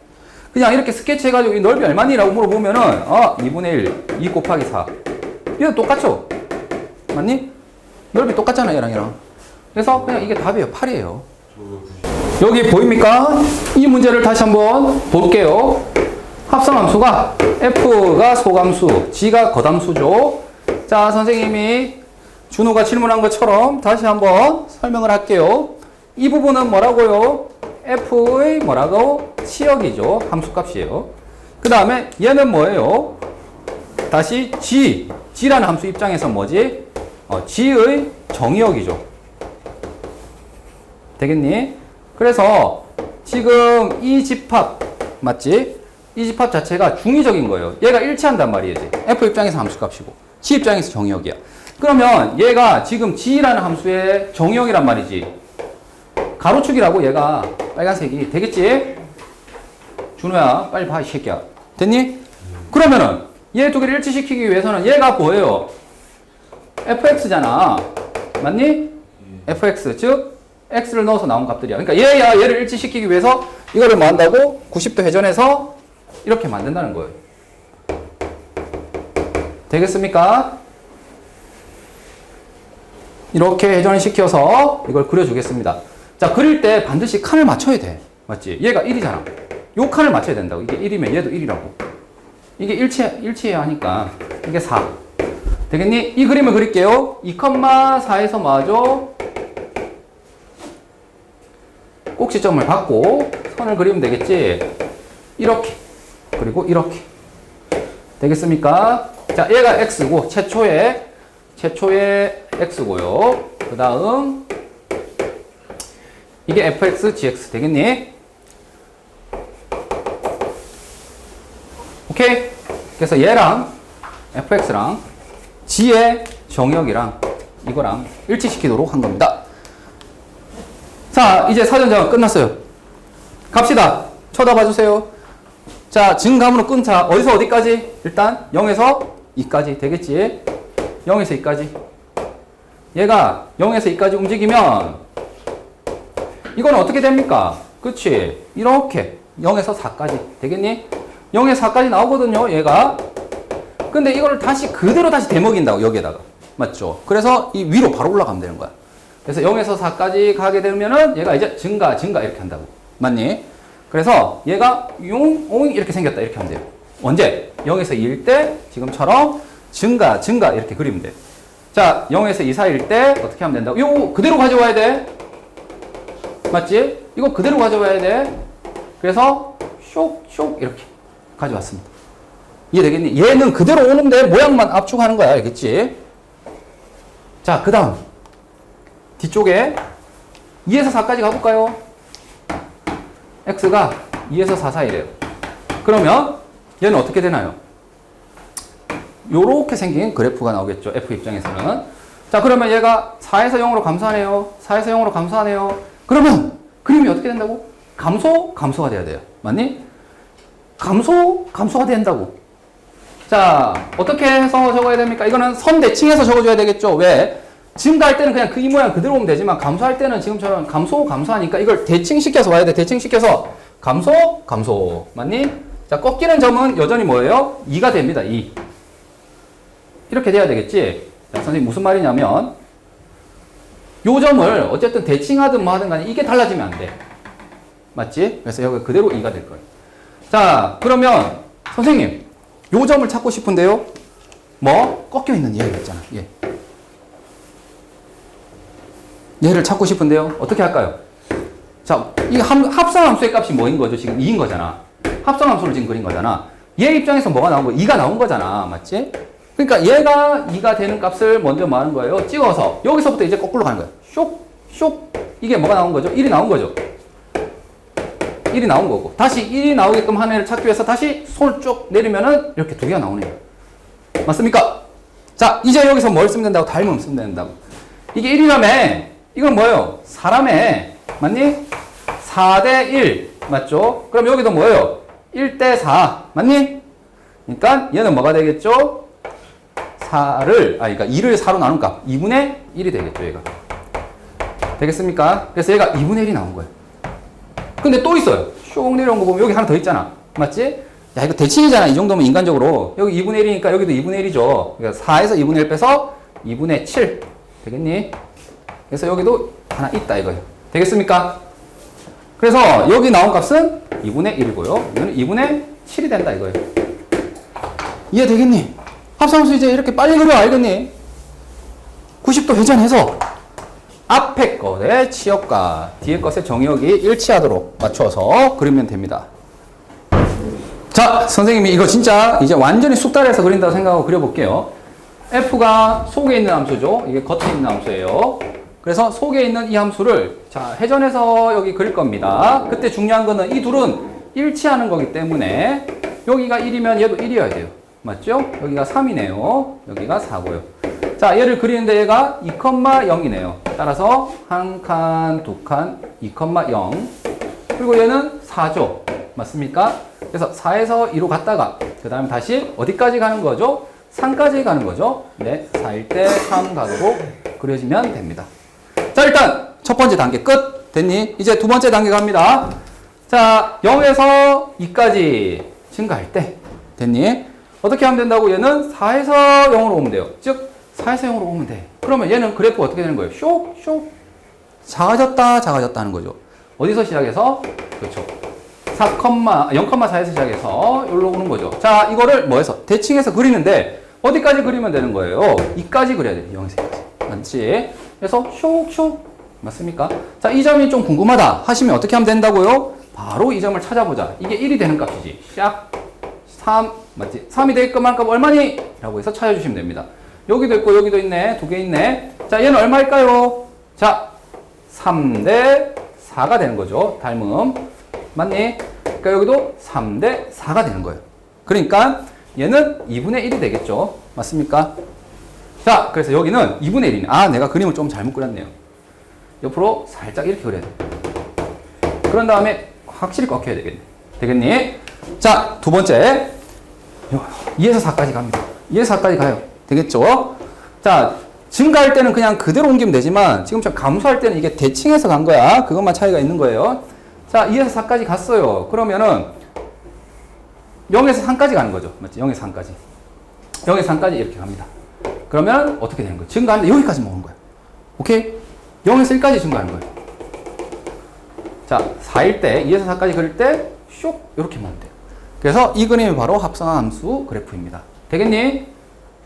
그냥 이렇게 스케치 해가지고 이 넓이 얼마니라고 물어보면은 2분의 1, 2 곱하기 4 이거 똑같죠? 맞니? 넓이 똑같잖아 얘랑 그래서 그냥 이게 답이에요. 8이에요. 여기 보입니까? 이 문제를 다시 한번 볼게요. 합성함수가 F가 소감수, G가 거담수죠. 자, 선생님이 준호가 질문한 것처럼 다시 한번 설명을 할게요. 이 부분은 뭐라고요? F의 뭐라고? 치역이죠. 함수값이에요. 그 다음에 얘는 뭐예요? 다시 G라는 함수 입장에서 뭐지? G의 정의역이죠. 되겠니? 그래서 지금 이 집합 맞지? 이 집합 자체가 중의적인 거예요. 얘가 일치한단 말이지. F 입장에서 함수값이고 G 입장에서 정의역이야. 그러면 얘가 지금 G라는 함수의 정의역이란 말이지. 가로축이라고 얘가 빨간색이 되겠지? 준호야 빨리 봐 이 새끼야. 됐니? 그러면은 얘 두 개를 일치시키기 위해서는 얘가 뭐예요? fx잖아. 맞니? fx 즉 x를 넣어서 나온 값들이야. 그러니까 얘야 얘를 일치시키기 위해서 이거를 뭐 한다고? 90도 회전해서 이렇게 만든다는 거예요. 되겠습니까? 이렇게 회전을 시켜서 이걸 그려주겠습니다. 자, 그릴 때 반드시 칸을 맞춰야 돼. 맞지? 얘가 1이잖아. 요 칸을 맞춰야 된다고. 이게 1이면 얘도 1이라고. 이게 일치해야 하니까 이게 4. 되겠니? 이 그림을 그릴게요. 2,4에서 뭐하죠? 꼭지점을 받고 선을 그리면 되겠지? 이렇게. 그리고 이렇게. 되겠습니까? 자, 얘가 x고 최초의 x고요. 그 다음 이게 fx, gx 되겠니? 오케이? 그래서 얘랑 fx랑 g의 정역이랑 이거랑 일치시키도록 한 겁니다. 자, 이제 사전작업 끝났어요. 갑시다. 쳐다봐 주세요. 자, 증감으로 끊자. 어디서 어디까지? 일단 0에서 2까지 되겠지? 0에서 2까지. 얘가 0에서 2까지 움직이면 이건 어떻게 됩니까? 그치? 이렇게 0에서 4까지 되겠니? 0에서 4까지 나오거든요, 얘가. 근데 이걸 그대로 다시 대먹인다고, 여기에다가. 맞죠? 그래서 이 위로 바로 올라가면 되는 거야. 그래서 0에서 4까지 가게 되면은 얘가 이제 증가 이렇게 한다고. 맞니? 그래서 얘가 용 이렇게 생겼다. 이렇게 하면 돼요. 언제? 0에서 2일 때 지금처럼 증가 이렇게 그리면 돼. 자, 0에서 2 사이일 때 어떻게 하면 된다고? 이거 그대로 가져와야 돼. 맞지? 이거 그대로 가져와야 돼. 그래서 쇽 이렇게 가져왔습니다. 이해되겠니? 얘는 그대로 오는데 모양만 압축하는 거야. 알겠지? 자, 그 다음 뒤쪽에 2에서 4까지 가볼까요? x가 2에서 4 사이래요. 그러면 얘는 어떻게 되나요? 요렇게 생긴 그래프가 나오겠죠. F 입장에서는. 자, 그러면 얘가 4에서 0으로 감소하네요. 4에서 0으로 감소하네요. 그러면 그림이 어떻게 된다고? 감소가 돼야 돼요. 맞니? 감소가 된다고. 자, 어떻게 해서 적어야 됩니까? 이거는 선 대칭해서 적어줘야 되겠죠. 왜? 증가할 때는 그냥 이 모양 그대로 오면 되지만 감소할 때는 지금처럼 감소하니까 이걸 대칭시켜서 와야 돼. 대칭시켜서 감소. 맞니? 자, 꺾이는 점은 여전히 뭐예요? 2가 됩니다. 2. 이렇게 돼야 되겠지? 자, 선생님 무슨 말이냐면 요 점을 어쨌든 대칭하든 뭐 하든 간에 이게 달라지면 안 돼. 맞지? 그래서 여기 그대로 2가 될 거예요. 자, 그러면 선생님 요 점을 찾고 싶은데요. 뭐? 꺾여 있는 얘가 있잖아. 얘. 얘를 찾고 싶은데요. 어떻게 할까요? 자, 이 합성함수의 값이 뭐인 거죠? 지금 2인 거잖아. 합성함수를 지금 그린 거잖아. 얘 입장에서 뭐가 나온 거야? 2가 나온 거잖아. 맞지? 그러니까 얘가 2가 되는 값을 먼저 뭐 하는 거예요? 찍어서 여기서부터 이제 거꾸로 가는 거예요. 쇽, 쇽. 이게 뭐가 나온 거죠? 1이 나온 거죠. 1이 나온 거고. 다시 1이 나오게끔 하는 애를 찾기 위해서 다시 손을 쭉 내리면은 이렇게 두 개가 나오네요. 맞습니까? 자, 이제 여기서 뭘 쓰면 된다고? 닮음 쓰면 된다고. 이게 1이라며. 이건 뭐예요? 사람의, 맞니? 4대 1. 맞죠? 그럼 여기도 뭐예요? 1대 4. 맞니? 그러니까 얘는 뭐가 되겠죠? 4를, 그러니까 2를 4로 나눈 값. 2분의 1이 되겠죠, 얘가. 되겠습니까? 그래서 얘가 2분의 1이 나온 거예요. 근데 또 있어요. 슉 내려온 거 보면 여기 하나 더 있잖아. 맞지? 야, 이거 대칭이잖아. 이 정도면 인간적으로. 여기 2분의 1이니까 여기도 2분의 1이죠. 그러니까 4에서 2분의 1 빼서 2분의 7. 되겠니? 그래서 여기도 하나 있다 이거예요. 되겠습니까? 그래서 여기 나온 값은 2분의 1이고요. 이거는 2분의 7이 된다 이거예요. 이해되겠니? 합성함수 이제 이렇게 빨리 그려 알겠니? 90도 회전해서 앞에 것의 치역과 뒤에 것의 정역이 일치하도록 맞춰서 그리면 됩니다. 자, 선생님이 이거 진짜 이제 완전히 숙달해서 그린다고 생각하고 그려볼게요. F가 속에 있는 함수죠. 이게 겉에 있는 함수예요. 그래서 속에 있는 이 함수를 자, 회전해서 여기 그릴 겁니다. 그때 중요한 거는 이 둘은 일치하는 거기 때문에 여기가 1이면 얘도 1이어야 돼요. 맞죠? 여기가 3이네요. 여기가 4고요. 자, 얘를 그리는데 얘가 2,0이네요. 따라서 한 칸, 두 칸, 2,0. 그리고 얘는 4죠. 맞습니까? 그래서 4에서 2로 갔다가 그 다음 다시 어디까지 가는 거죠? 3까지 가는 거죠. 네, 4일 때 3 가도록 그려지면 됩니다. 자, 일단 첫 번째 단계 끝. 됐니? 이제 두 번째 단계 갑니다. 자, 0에서 2까지 증가할 때 됐니? 어떻게 하면 된다고? 얘는 4에서 0으로 오면 돼요. 즉 4에서 0으로 오면 돼. 그러면 얘는 그래프가 어떻게 되는 거예요? 쇽, 쇽. 작아졌다, 작아졌다 하는 거죠. 어디서 시작해서? 그렇죠. 0,4에서 시작해서 여기로 오는 거죠. 자, 이거를 뭐해서? 대칭해서 그리는데 어디까지 그리면 되는 거예요? 2까지 그려야 돼요. 0에서 2까지. 맞지? 그래서 쇽, 쇽. 맞습니까? 자, 이 점이 좀 궁금하다 하시면 어떻게 하면 된다고요? 바로 이 점을 찾아보자. 이게 1이 되는 값이지. 샥. 3. 맞지? 3이 될 것만 값 얼마니? 라고 해서 찾아주시면 됩니다. 여기도 있고 여기도 있네. 두 개 있네. 자, 얘는 얼마일까요? 자, 3대 4가 되는 거죠. 닮음. 맞니? 그러니까 여기도 3대 4가 되는 거예요. 그러니까 얘는 2분의 1이 되겠죠. 맞습니까? 자, 그래서 여기는 2분의 1이네. 아, 내가 그림을 좀 잘못 그렸네요. 옆으로 살짝 이렇게 그려야 돼. 그런 다음에 확실히 꺾여야 되겠네. 되겠니? 자, 두 번째. 2에서 4까지 갑니다. 2에서 4까지 가요. 되겠죠? 자, 증가할 때는 그냥 그대로 옮기면 되지만 지금처럼 감소할 때는 이게 대칭해서 간 거야. 그것만 차이가 있는 거예요. 자, 2에서 4까지 갔어요. 그러면은 0에서 3까지 가는 거죠. 맞지? 0에서 3까지. 0에서 3까지 이렇게 갑니다. 그러면 어떻게 되는 거예요? 증가하는데 여기까지 먹은 거야. 오케이? 0에서 1까지 증가하는 거예요. 자, 4일 때, 2에서 4까지 그릴 때, 쇽! 이렇게 먹으면 돼요. 그래서 이 그림이 바로 합성함수 그래프입니다. 되겠니?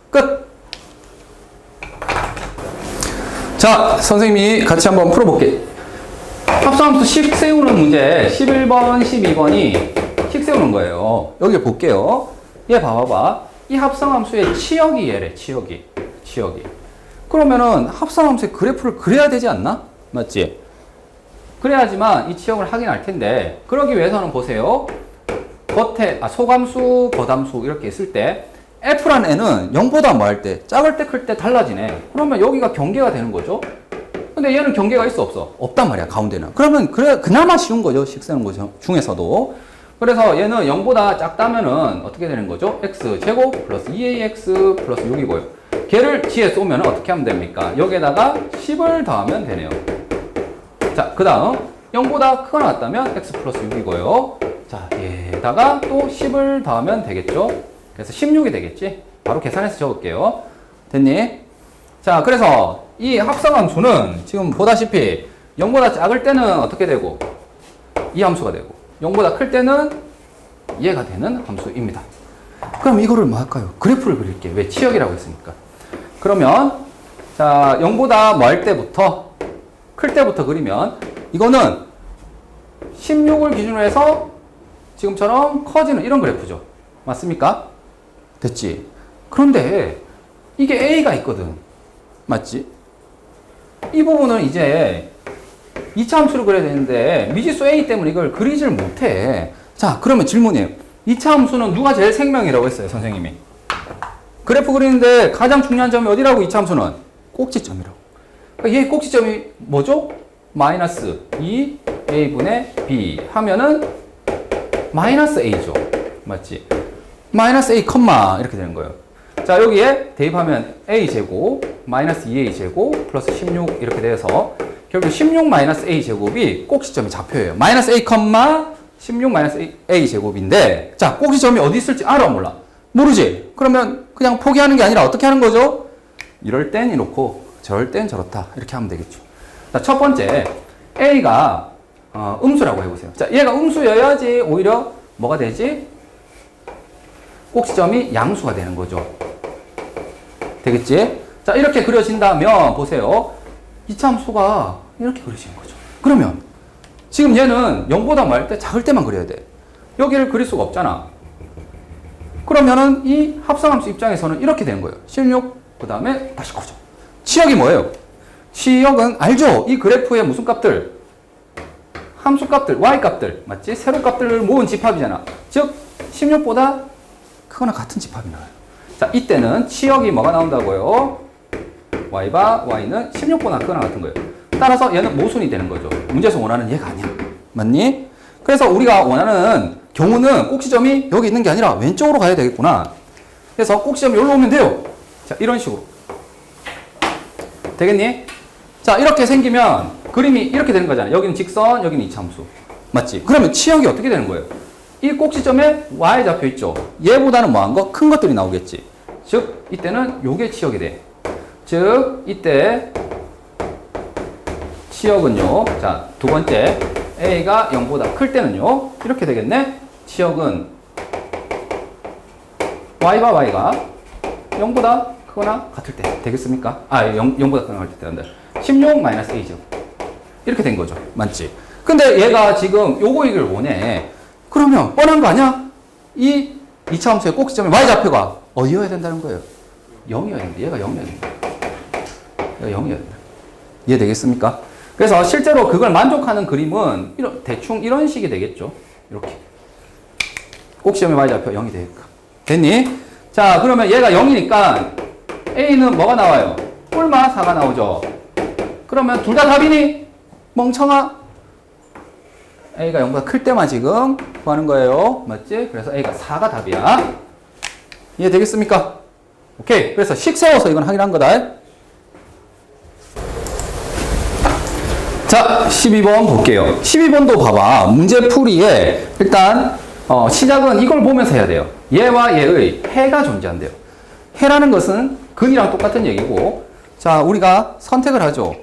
끝! 자, 선생님이 같이 한번 풀어볼게요. 합성함수 식 세우는 문제 11번, 12번이 식 세우는 거예요. 여기 볼게요. 얘 봐봐봐. 이 합성함수의 치역이 얘래, 치역이. 그러면은 합성함수의 그래프를 그려야 되지 않나? 맞지? 그래야지만 이 치역을 확인할 텐데, 그러기 위해서는 보세요. 소함수, 겉함수 이렇게 있을 때 F라는 애는 0보다 뭐 할 때? 작을 때, 클 때 달라지네. 그러면 여기가 경계가 되는 거죠. 근데 얘는 경계가 있어, 없어? 없단 말이야, 가운데는. 그러면 그나마 쉬운 거죠, 식 세우는 거 중에서도. 그래서 얘는 0보다 작다면은 어떻게 되는 거죠? x제곱 플러스 2ax 플러스 6이고요. 걔를 g에 쏘면 어떻게 하면 됩니까? 여기에다가 10을 더하면 되네요. 자, 그 다음 0보다 크거나 같다면 x 플러스 6이고요. 자, 얘에다가 또 10을 더하면 되겠죠? 그래서 16이 되겠지? 바로 계산해서 적을게요. 됐니? 자, 그래서 이 합성함수는 지금 보다시피 0보다 작을 때는 어떻게 되고? 이 함수가 되고 0보다 클 때는 얘가 되는 함수입니다. 그럼 이거를 뭐 할까요? 그래프를 그릴게요. 왜? 치역이라고 했으니까. 그러면 자, 0보다 뭐 할 때부터 클 때부터 그리면 이거는 16을 기준으로 해서 지금처럼 커지는 이런 그래프죠. 맞습니까? 됐지? 그런데 이게 A가 있거든. 맞지? 이 부분은 이제 2차 함수를 그려야 되는데 미지수 A 때문에 이걸 그리질 못해. 자, 그러면 질문이에요. 2차 함수는 누가 제일 생명이라고 했어요, 선생님이? 그래프 그리는데 가장 중요한 점이 어디라고? 2차 함수는 꼭지점이라고. 그러니까 얘 꼭지점이 뭐죠? 마이너스 2a분의 b 하면은 마이너스 a죠. 맞지? 마이너스 a 컴마 이렇게 되는 거예요. 자, 여기에 대입하면 a제곱 마이너스 2a제곱 플러스 16 이렇게 돼서 결국 16 마이너스 a제곱이 꼭지점이 좌표예요. 마이너스 a 컴마 16 마이너스 a제곱인데, 자, 꼭지점이 어디 있을지 알아 몰라? 모르지? 그러면 그냥 포기하는 게 아니라 어떻게 하는 거죠? 이럴 땐 이렇고 저럴 땐 저렇다 이렇게 하면 되겠죠. 자, 첫 번째 a가 음수라고 해보세요. 자, 얘가 음수여야지 오히려 뭐가 되지? 꼭지점이 양수가 되는 거죠. 되겠지? 자, 이렇게 그려진다면 보세요. 2차 함수가 이렇게 그려지는 거죠. 그러면 지금 얘는 0보다 많을 때 작을 때만 그려야 돼. 여기를 그릴 수가 없잖아. 그러면은 이 합성함수 입장에서는 이렇게 되는 거예요. 16, 그 다음에 다시 커져. 치역이 뭐예요? 치역은 알죠? 이 그래프의 무슨 값들? 함수 값들, y 값들, 맞지? 세로 값들을 모은 집합이잖아. 즉 16보다 크거나 같은 집합이 나와요. 자, 이때는 치역이 뭐가 나온다고요? y바 y는 16보다 크거나 같은 거예요. 따라서 얘는 모순이 되는 거죠. 문제에서 원하는 얘가 아니야. 맞니? 그래서 우리가 원하는 경우는 꼭지점이 여기 있는 게 아니라 왼쪽으로 가야 되겠구나. 그래서 꼭지점이 여기로 오면 돼요. 자, 이런 식으로. 되겠니? 자, 이렇게 생기면 그림이 이렇게 되는 거잖아. 여기는 직선, 여기는 이차함수. 맞지? 그러면 치역이 어떻게 되는 거예요? 이 꼭지점에 y 잡혀 있죠. 얘보다는 뭐한 거? 큰 것들이 나오겠지. 즉, 이때는 요게 치역이 돼. 즉, 이때 치역은요. 자, 두 번째 a가 0보다 클 때는요. 이렇게 되겠네. 치역은 y와 y가 0보다 크거나 같을 때 되겠습니까? 0보다 크거나 같을 때 된다. 16 마이너스 a죠. 이렇게 된 거죠. 맞지? 근데 얘가 지금 요거 얘기를 원해. 그러면 뻔한 거 아니야? 이 2차 함수의 꼭지점의 y좌표가 어디여야 된다는 거예요? 0이어야 된다. 얘가 0이어야 된다. 얘가 0이어야 된다. 이해되겠습니까? 그래서 실제로 그걸 만족하는 그림은 대충 이런 식이 되겠죠. 이렇게. 꼭지점의 y좌표 0이 되니까. 됐니? 자, 그러면 얘가 0이니까 a는 뭐가 나와요? 뿔마 4가 나오죠. 그러면 둘 다 답이니? 멍청아. a가 0보다 클 때만 지금 구하는 거예요. 맞지? 그래서 a가 4가 답이야. 이해되겠습니까? 오케이. 그래서 식 세워서 이건 확인한 거다. 자, 12번 볼게요. 12번도 봐봐. 문제풀이에 일단 시작은 이걸 보면서 해야 돼요. 얘와 얘의 해가 존재한대요. 해라는 것은 근이랑 똑같은 얘기고, 자, 우리가 선택을 하죠.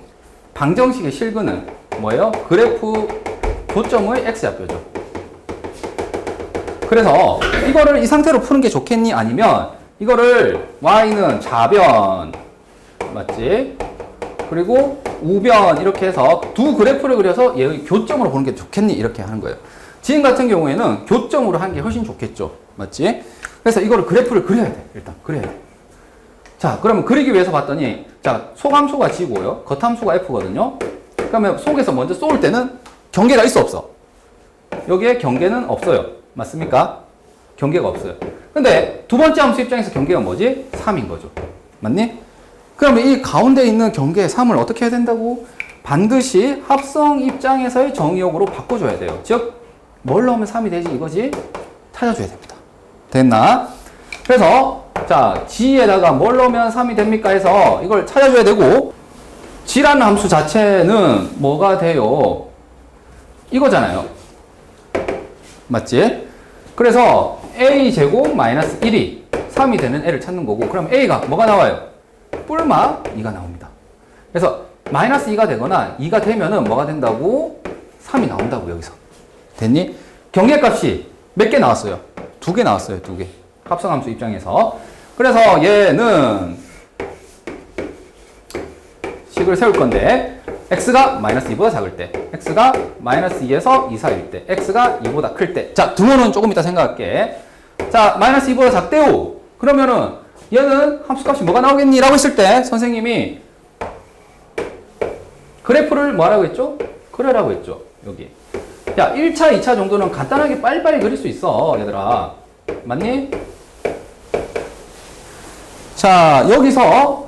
방정식의 실근은 뭐예요? 그래프 교점의 x좌표죠. 그래서 이거를 이 상태로 푸는 게 좋겠니? 아니면 이거를 y는 좌변, 맞지? 그리고 우변 이렇게 해서 두 그래프를 그려서 얘의 교점으로 보는 게 좋겠니? 이렇게 하는 거예요. 지금 같은 경우에는 교점으로 하는 게 훨씬 좋겠죠. 맞지? 그래서 이거를 그래프를 그려야 돼. 일단 그려야 돼. 자, 그러면 그리기 위해서 봤더니, 자, 속함수가 G고요. 겉함수가 F거든요. 그러면 속에서 먼저 쏠 때는 경계가 있어, 없어? 여기에 경계는 없어요. 맞습니까? 경계가 없어요. 근데 두 번째 함수 입장에서 경계가 뭐지? 3인 거죠. 맞니? 그러면 이 가운데 있는 경계 3을 어떻게 해야 된다고? 반드시 합성 입장에서의 정의역으로 바꿔줘야 돼요. 즉, 뭘 넣으면 3이 되지? 이거지? 찾아줘야 됩니다. 됐나? 그래서 자, G에다가 뭘 넣으면 3이 됩니까? 해서 이걸 찾아줘야 되고, G라는 함수 자체는 뭐가 돼요? 이거잖아요. 맞지? 그래서 A제곱 마이너스 1이 3이 되는 애를 찾는 거고, 그럼 A가 뭐가 나와요? 뿔마 2가 나옵니다. 그래서 마이너스 2가 되거나 2가 되면은 뭐가 된다고? 3이 나온다고, 여기서. 됐니? 경계값이 몇 개 나왔어요? 2개 나왔어요, 2개. 합성함수 입장에서. 그래서 얘는 식을 세울 건데, x가 마이너스 2보다 작을 때, x가 마이너스 2에서 2 사이일 때, x가 2보다 클 때. 자, 등호는 조금 이따 생각할게. 자, 마이너스 2보다 작대요. 그러면은 얘는 함수값이 뭐가 나오겠니? 라고 했을 때 선생님이 그래프를 뭐라고 했죠? 그래라고 했죠. 여기. 야, 1차, 2차 정도는 간단하게 빨리빨리 그릴 수 있어, 얘들아. 맞니? 자, 여기서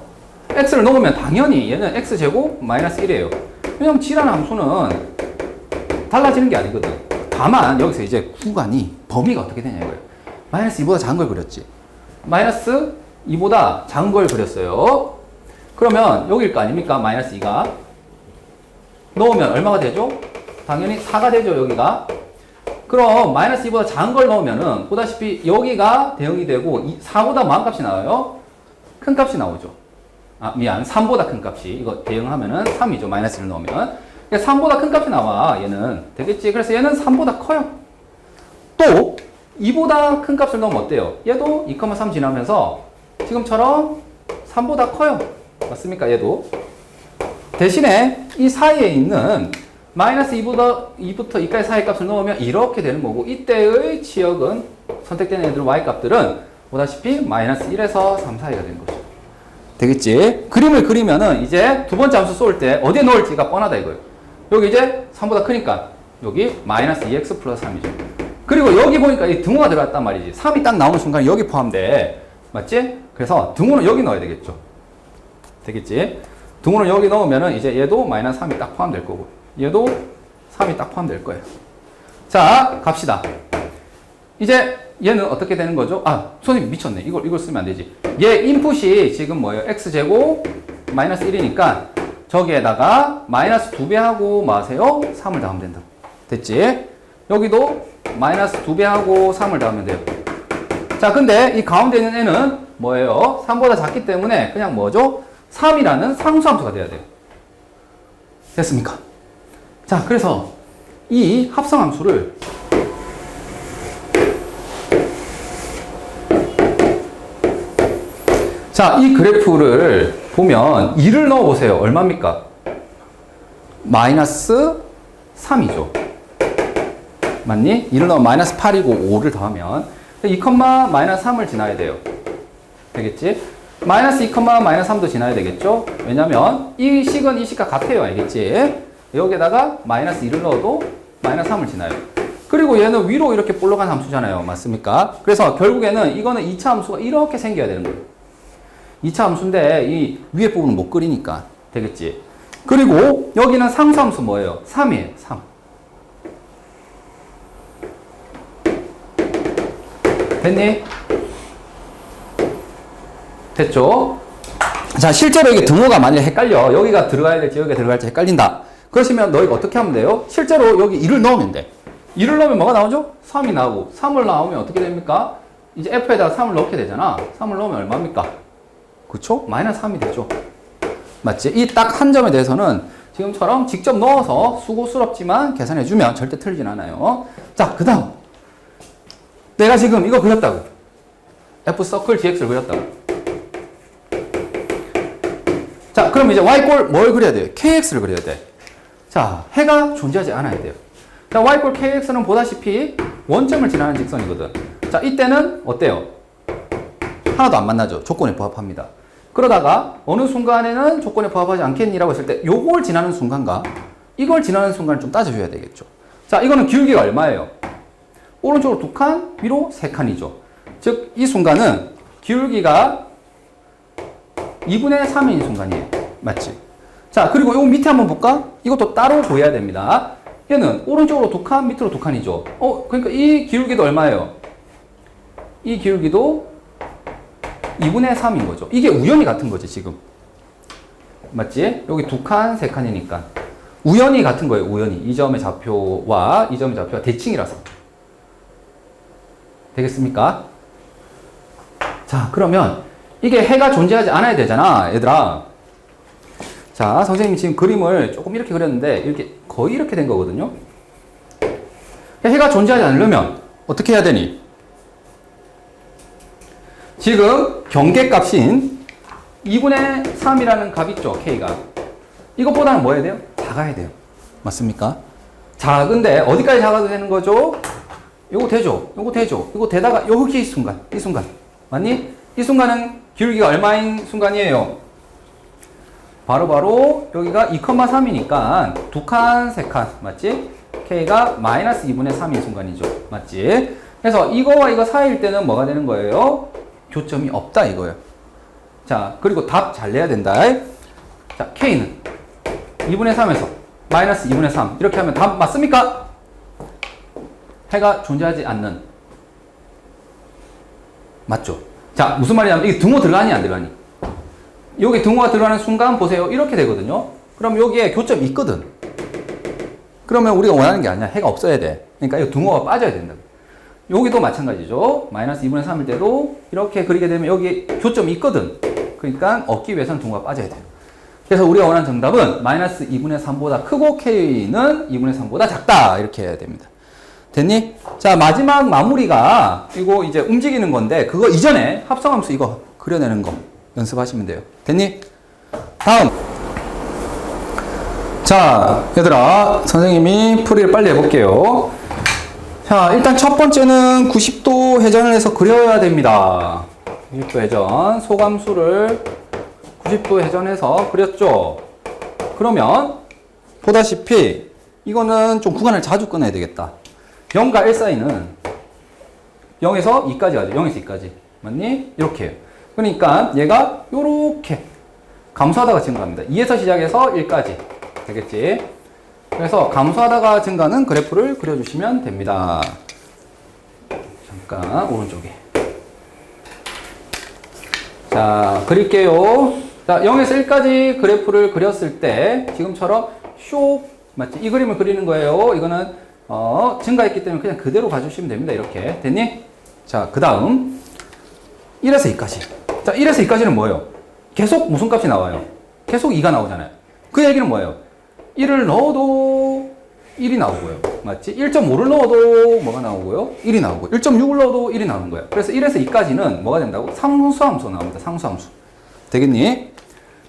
x를 넣으면 당연히 얘는 x제곱 마이너스 1이에요. 왜냐면 g라는 함수는 달라지는 게 아니거든. 다만 여기서 이제 구간이 범위가 어떻게 되냐 이거예요. 마이너스 2보다 작은 걸 그렸지. 마이너스 2보다 작은 걸 그렸어요. 그러면 여기일 거 아닙니까? 마이너스 2가. 넣으면 얼마가 되죠? 당연히 4가 되죠, 여기가. 그럼 마이너스 2보다 작은 걸 넣으면은 보다시피 여기가 대응이 되고 4보다 뭐한 값이 나와요? 큰 값이 나오죠. 아, 미안. 3보다 큰 값이. 이거 대응하면은 3이죠. 마이너스 1을 넣으면. 3보다 큰 값이 나와. 얘는. 되겠지? 그래서 얘는 3보다 커요. 또 2보다 큰 값을 넣으면 어때요? 얘도 2,3 지나면서 지금처럼 3보다 커요. 맞습니까? 얘도. 대신에 이 사이에 있는 마이너스 2부터 2까지 사이 값을 넣으면 이렇게 되는 거고, 이때의 치역은 선택된 애들 y값들은 보다시피 마이너스 1에서 3 사이가 되는 거죠. 되겠지? 그림을 그리면은 이제 두 번째 함수 쏠 때 어디에 넣을지가 뻔하다 이거예요. 여기 이제 3보다 크니까 여기 마이너스 2x 플러스 3이죠. 그리고 여기 보니까 이 등호가 들어갔단 말이지. 3이 딱 나오는 순간 여기 포함돼. 맞지? 그래서 등호는 여기 넣어야 되겠죠. 되겠지? 등호는 여기 넣으면은 이제 얘도 마이너스 3이 딱 포함될 거고, 얘도 3이 딱 포함될 거예요. 자, 갑시다. 이제 얘는 어떻게 되는 거죠? 아, 선생님 미쳤네. 이걸 쓰면 안 되지. 얘 인풋이 지금 뭐예요? x제곱 마이너스 1이니까 저기에다가 마이너스 2배 하고 마세요? 3을 더하면 된다. 됐지? 여기도 마이너스 2배 하고 3을 더하면 돼요. 자, 근데 이 가운데 있는 애는 뭐예요? 3보다 작기 때문에 그냥 뭐죠? 3이라는 상수함수가 돼야 돼요. 됐습니까? 자, 그래서 이 합성함수를 자, 이 그래프를 보면 2를 넣어보세요. 얼마입니까? 마이너스 3이죠. 맞니? 2를 넣으면 마이너스 8이고 5를 더하면 2, 마이너스 3을 지나야 돼요. 되겠지? 마이너스 2, 마이너스 3도 지나야 되겠죠? 왜냐면 이 식은 이 식과 같아요. 알겠지? 여기에다가 마이너스 2를 넣어도 마이너스 3을 지나요. 그리고 얘는 위로 이렇게 볼록한 함수잖아요. 맞습니까? 그래서 결국에는 이거는 2차 함수가 이렇게 생겨야 되는 거예요. 2차 함수인데 이 위에 부분은 못 그리니까. 되겠지? 그리고 여기는 상수함수 뭐예요? 3이에요. 3. 됐니? 됐죠? 자, 실제로 이게 등호가 만약에 헷갈려. 여기가 들어가야 될지 여기가 들어갈지 헷갈린다. 그러시면 너희가 어떻게 하면 돼요? 실제로 여기 1을 넣으면 돼. 1을 넣으면 뭐가 나오죠? 3이 나오고, 3을 나오면 어떻게 됩니까? 이제 f에다가 3을 넣게 되잖아. 3을 넣으면 얼마입니까? 그쵸? 마이너스 3이 되죠. 맞지? 이 딱 한 점에 대해서는 지금처럼 직접 넣어서 수고스럽지만 계산해주면 절대 틀리진 않아요. 자, 그 다음. 내가 지금 이거 그렸다고. f 서클 dx를 그렸다고. 자, 그럼 이제 y꼴 뭘 그려야 돼요? kx를 그려야 돼. 자, 해가 존재하지 않아야 돼요. 자, y꼴 kx는 보다시피 원점을 지나는 직선이거든. 자, 이때는 어때요? 하나도 안 만나죠. 조건에 부합합니다. 그러다가 어느 순간에는 조건에 부합하지 않겠니라고 했을 때 요걸 지나는 순간과 이걸 지나는 순간을 좀 따져줘야 되겠죠. 자, 이거는 기울기가 얼마예요? 오른쪽으로 2칸, 위로 3칸이죠. 즉, 이 순간은 기울기가 2분의 3인 순간이에요. 맞지? 자, 그리고 요 밑에 한번 볼까? 이것도 따로 보여야 됩니다. 얘는 오른쪽으로 2칸, 밑으로 2칸이죠. 그러니까 이 기울기도 얼마예요? 이 기울기도 2분의 3인 거죠. 이게 우연히 같은 거지, 지금. 맞지? 여기 2칸, 3칸이니까. 우연히 같은 거예요, 우연히. 이 점의 좌표와 이 점의 좌표가 대칭이라서. 되겠습니까? 자, 그러면 이게 해가 존재하지 않아야 되잖아, 얘들아. 자, 선생님이 지금 그림을 조금 이렇게 그렸는데 이렇게 거의 이렇게 된 거거든요. 해가 존재하지 않으려면 어떻게 해야 되니? 지금 경계값인 2분의 3이라는 값 있죠, k가. 이것보다는 뭐 해야 돼요? 작아야 돼요. 맞습니까? 작은데 어디까지 작아도 되는 거죠? 요거 되죠? 요거 되죠? 이거 되다가 여기 이 순간. 맞니? 이 순간은 기울기가 얼마인 순간이에요? 바로 여기가 2,3이니까 2칸, 3칸. 맞지? K가 마이너스 2분의 3인 순간이죠. 맞지? 그래서 이거와 이거 사이일 때는 뭐가 되는 거예요? 교점이 없다 이거예요. 자, 그리고 답 잘 내야 된다. 자, K는 2분의 3에서 마이너스 2분의 3 이렇게 하면 답 맞습니까? 해가 존재하지 않는. 맞죠? 자, 무슨 말이냐면 이게 등호 들어가니 안 들어가니? 여기 등호가 들어가는 순간 보세요. 이렇게 되거든요. 그럼 여기에 교점이 있거든. 그러면 우리가 원하는 게 아니야. 해가 없어야 돼. 그러니까 이 등호가 빠져야 된다. 여기도 마찬가지죠. 마이너스 2분의 3일 때도 이렇게 그리게 되면 여기 교점이 있거든. 그러니까 얻기 위해서는 등호가 빠져야 돼요. 그래서 우리가 원하는 정답은 마이너스 2분의 3보다 크고 K는 2분의 3보다 작다. 이렇게 해야 됩니다. 됐니? 자, 마지막 마무리가 이거 이제 움직이는 건데 그거 이전에 합성함수 이거 그려내는 거 연습하시면 돼요. 됐니? 다음. 자, 얘들아, 선생님이 풀이를 빨리 해볼게요. 자, 일단 첫 번째는 90도 회전을 해서 그려야 됩니다. 90도 회전, 소감수를 90도 회전해서 그렸죠. 그러면 보다시피 이거는 좀 구간을 자주 끊어야 되겠다. 0과 1 사이는 0에서 2까지 가죠. 0에서 2까지. 맞니? 이렇게 해요. 그러니까 얘가 요렇게 감소하다가 증가합니다. 2에서 시작해서 1까지. 되겠지? 그래서 감소하다가 증가하는 그래프를 그려주시면 됩니다. 잠깐 오른쪽에. 자, 그릴게요. 자, 0에서 1까지 그래프를 그렸을 때 지금처럼 쇽 맞지? 이 그림을 그리는 거예요. 이거는 증가했기 때문에 그냥 그대로 가주시면 됩니다. 이렇게. 됐니? 자, 그 다음 1에서 2까지. 자, 1에서 2까지는 뭐예요? 계속 무슨 값이 나와요? 계속 2가 나오잖아요. 그 얘기는 뭐예요? 1을 넣어도 1이 나오고요. 맞지? 1.5를 넣어도 뭐가 나오고요? 1이 나오고 1.6을 넣어도 1이 나오는 거예요. 그래서 1에서 2까지는 뭐가 된다고? 상수함수 나옵니다. 상수함수. 되겠니?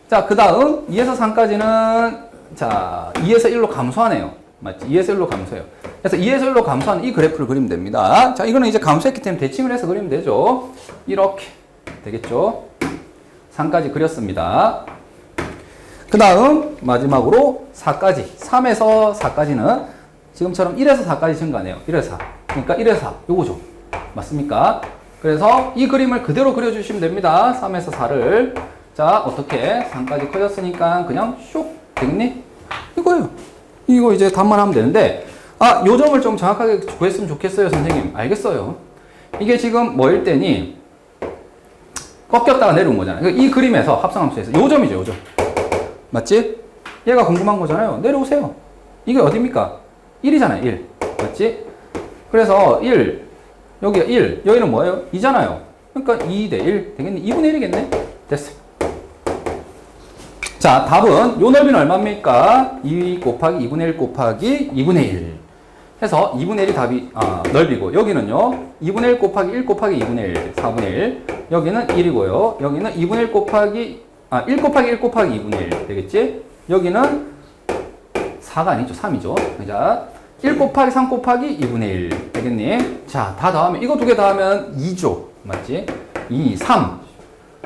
자, 그 다음 2에서 3까지는 자, 2에서 1로 감소하네요. 맞지? 2에서 1로 감소해요. 그래서 2에서 1로 감소하는 이 그래프를 그리면 됩니다. 자, 이거는 이제 감소했기 때문에 대칭을 해서 그리면 되죠. 이렇게 되겠죠. 3까지 그렸습니다. 그 다음 마지막으로 4까지 3에서 4까지는 지금처럼 1에서 4까지 증가하네요. 1에서 4 그러니까 1에서 4 요거죠. 맞습니까? 그래서 이 그림을 그대로 그려주시면 됩니다. 3에서 4를 자 어떻게 3까지 커졌으니까 그냥 쇽 되겠니? 이거예요. 이거 이제 답만 하면 되는데 아, 요 점을 좀 정확하게 구했으면 좋겠어요 선생님. 알겠어요. 이게 지금 뭐일 때니 꺾였다가 내려온 거잖아요. 이 그림에서 합성함수에서 요 점이죠. 요 점. 맞지? 얘가 궁금한 거잖아요. 내려오세요. 이게 어딥니까? 1이잖아요. 1. 맞지? 그래서 1, 여기가 1, 여기는 뭐예요? 2잖아요. 그러니까 2 대 1 되겠니? 2분의 1이겠네? 됐어요. 자, 답은 요 넓이는 얼마입니까? 2 곱하기 2분의 1 곱하기 2분의 1 해서 2분의 1이 답이 넓이고 여기는요 2분의 1 곱하기 1 곱하기 2분의 1 4분의 1 여기는 1이고요 여기는 2분의 1 곱하기 1 곱하기 1 곱하기 2분의 1 되겠지? 여기는 4가 아니죠 3이죠 자, 1 곱하기 3 곱하기 2분의 1 되겠니? 자, 다 더하면 이거 두 개 더하면 2죠 맞지? 2, 3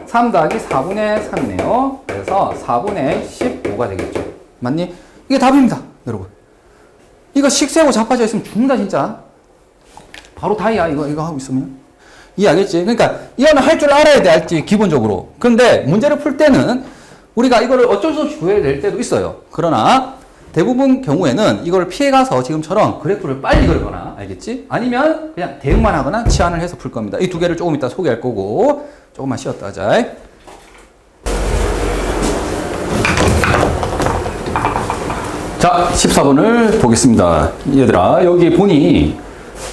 3 더하기 4분의 3이네요 그래서 4분의 15가 되겠죠 맞니? 이게 답입니다 여러분 이거 식세고 자빠져 있으면 죽는다 진짜 바로 다이야 이거 하고 있으면 이해하겠지? 그러니까 이거는 할 줄 알아야 돼 알지 기본적으로 그런데 문제를 풀 때는 우리가 이거를 어쩔 수 없이 구해야 될 때도 있어요 그러나 대부분 경우에는 이걸 피해가서 지금처럼 그래프를 빨리 그리거나 알겠지? 아니면 그냥 대응만 하거나 치환을 해서 풀 겁니다 이 두 개를 조금 이따 소개할 거고 조금만 쉬었다 하자 자 14번을 보겠습니다 얘들아 여기 보니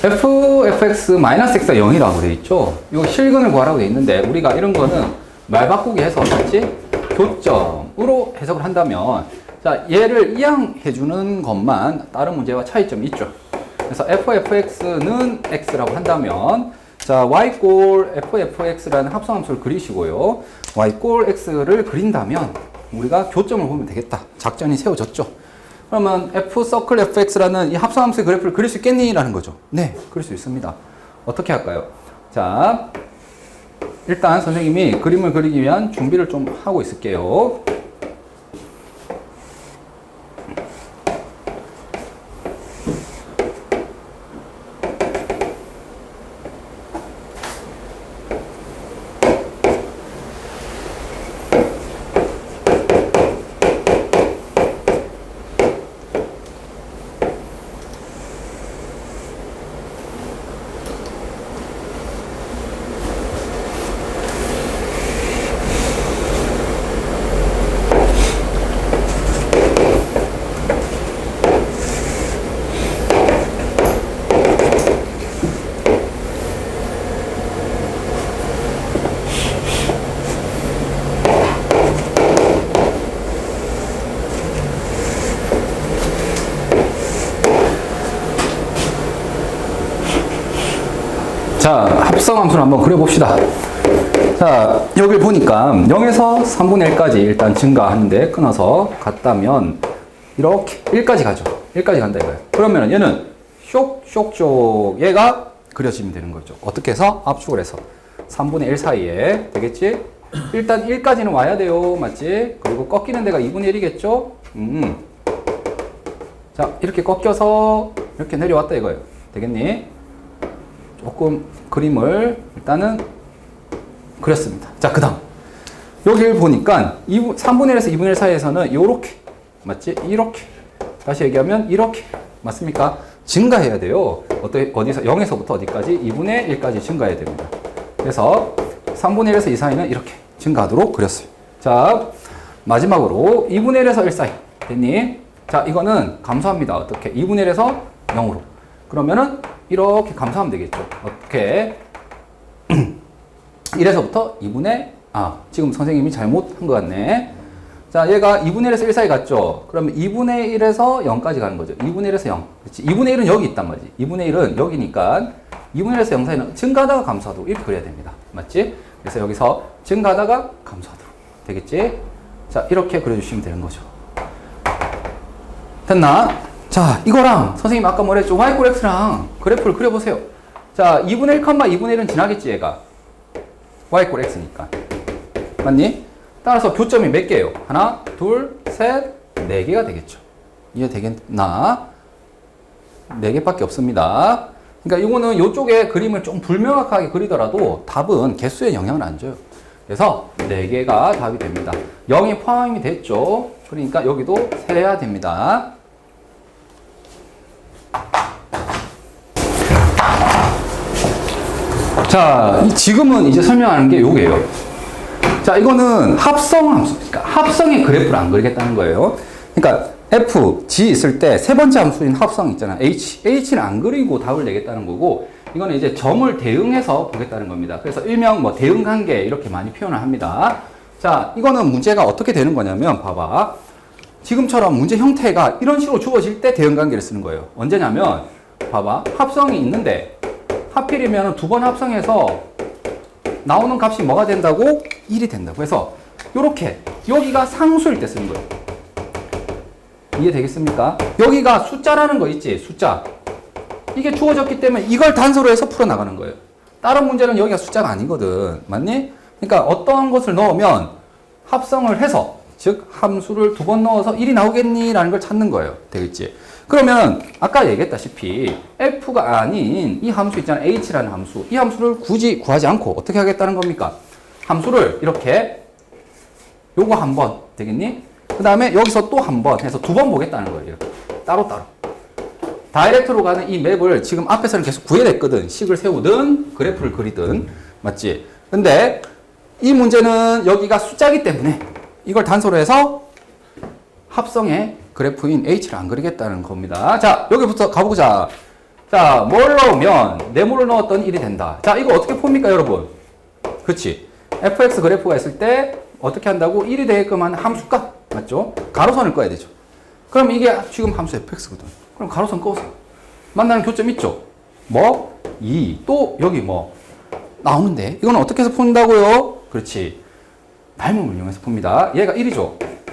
fx가 0이라고 돼 있죠 이거 실근을 구하라고 돼 있는데 우리가 이런 거는 말 바꾸기 해서 맞지? 교점으로 해석을 한다면 자 얘를 이항해 주는 것만 다른 문제와 차이점이 있죠 그래서 fx는 x라고 한다면 자 y fx라는 합성함수를 그리시고요 y x를 그린다면 우리가 교점을 보면 되겠다 작전이 세워졌죠 그러면 f 서클 fx라는 이 합성함수의 그래프를 그릴 수 있겠니? 라는 거죠. 네, 그릴 수 있습니다. 어떻게 할까요? 자, 일단 선생님이 그림을 그리기 위한 준비를 좀 하고 있을게요. 자, 합성함수를 한번 그려봅시다. 자, 여기 보니까 0에서 3분의 1까지 일단 증가하는데 끊어서 갔다면 이렇게 1까지 가죠. 1까지 간다 이거예요. 그러면 얘는 쇽 얘가 그려지면 되는 거죠. 어떻게 해서? 압축을 해서 3분의 1 사이에 되겠지? 일단 1까지는 와야 돼요. 맞지? 그리고 꺾이는 데가 2분의 1이겠죠? 자, 이렇게 꺾여서 이렇게 내려왔다 이거예요. 되겠니? 조금 그림을 일단은 그렸습니다. 자, 그 다음 여기를 보니까 3분의 1에서 2분의 1 사이에서는 이렇게 맞지? 이렇게 다시 얘기하면 이렇게 맞습니까? 증가해야 돼요. 어디서 0에서부터 어디까지? 2분의 1까지 증가해야 됩니다. 그래서 3분의 1에서 2 사이는 이렇게 증가하도록 그렸어요. 자, 마지막으로 2분의 1에서 1 사이 됐니? 자, 이거는 감소합니다. 어떻게? 2분의 1에서 0으로 그러면은 이렇게 감소하면 되겠죠. 어떻게? 1에서부터 2분의, 지금 선생님이 잘못한 것 같네. 자, 얘가 2분의 1에서 1 사이 갔죠? 그러면 2분의 1에서 0까지 가는 거죠. 2분의 1에서 0. 그렇지? 2분의 1은 여기 있단 말이지. 2분의 1은 여기니까 2분의 1에서 0 사이는 증가하다가 감소하도록 이렇게 그려야 됩니다. 맞지? 그래서 여기서 증가하다가 감소하도록. 되겠지? 자, 이렇게 그려주시면 되는 거죠. 됐나? 자, 이거랑 선생님 아까 뭐랬죠? y 꼴 x랑 그래프를 그려보세요. 자, 2분의 1, 2분의 1은 지나겠지 얘가. y 꼴 x니까. 맞니? 따라서 교점이 몇 개예요? 하나, 둘, 셋, 네 개가 되겠죠. 이해되겠나? 네 개밖에 없습니다. 그러니까 이거는 이쪽에 그림을 좀 불명확하게 그리더라도 답은 개수에 영향을 안 줘요. 그래서 네 개가 답이 됩니다. 0이 포함이 됐죠. 그러니까 여기도 세야 됩니다. 자, 지금은 이제 설명하는 게 요게요. 자, 이거는 합성함수. 그러니까 합성의 그래프를 안 그리겠다는 거예요. 그러니까 f, g 있을 때 세 번째 함수인 합성 있잖아. h는 안 그리고 답을 내겠다는 거고, 이거는 이제 점을 대응해서 보겠다는 겁니다. 그래서 일명 뭐 대응 관계 이렇게 많이 표현을 합니다. 자, 이거는 문제가 어떻게 되는 거냐면, 봐봐. 지금처럼 문제 형태가 이런 식으로 주어질 때 대응 관계를 쓰는 거예요. 언제냐면, 봐봐. 합성이 있는데, 하필이면 두 번 합성해서 나오는 값이 뭐가 된다고? 1이 된다고 해서 요렇게 여기가 상수일 때 쓰는 거예요. 이해되겠습니까? 여기가 숫자라는 거 있지? 숫자. 이게 주어졌기 때문에 이걸 단서로 해서 풀어나가는 거예요. 다른 문제는 여기가 숫자가 아니거든. 맞니? 그러니까 어떠한 것을 넣으면 합성을 해서 즉 함수를 두 번 넣어서 1이 나오겠니? 라는 걸 찾는 거예요. 되겠지? 그러면 아까 얘기했다시피 f가 아닌 이 함수 있잖아요. h라는 함수. 이 함수를 굳이 구하지 않고 어떻게 하겠다는 겁니까? 함수를 이렇게 요거 한 번 되겠니? 그 다음에 여기서 또 한 번 해서 두 번 보겠다는 거예요. 이렇게. 따로따로. 다이렉트로 가는 이 맵을 지금 앞에서는 계속 구해냈거든. 식을 세우든 그래프를 그리든. 맞지? 근데 이 문제는 여기가 숫자이기 때문에 이걸 단서로 해서 합성의 그래프인 h를 안 그리겠다는 겁니다. 자, 여기부터 가보자. 자, 뭘 넣으면 네모를 넣었더니 1이 된다. 자, 이거 어떻게 풉니까, 여러분? 그치? fx 그래프가 있을 때 어떻게 한다고? 1이 되게끔 하는 함수값. 맞죠? 가로선을 꺼야 되죠. 그럼 이게 지금 함수 fx거든. 그럼 가로선 꺼서 만나는 교점 있죠? 뭐? 2. 또 여기 뭐? 나오는데 이거는 어떻게 해서 푼다고요? 그렇지. 닮음을 이용해서 풉니다. 얘가 1이죠.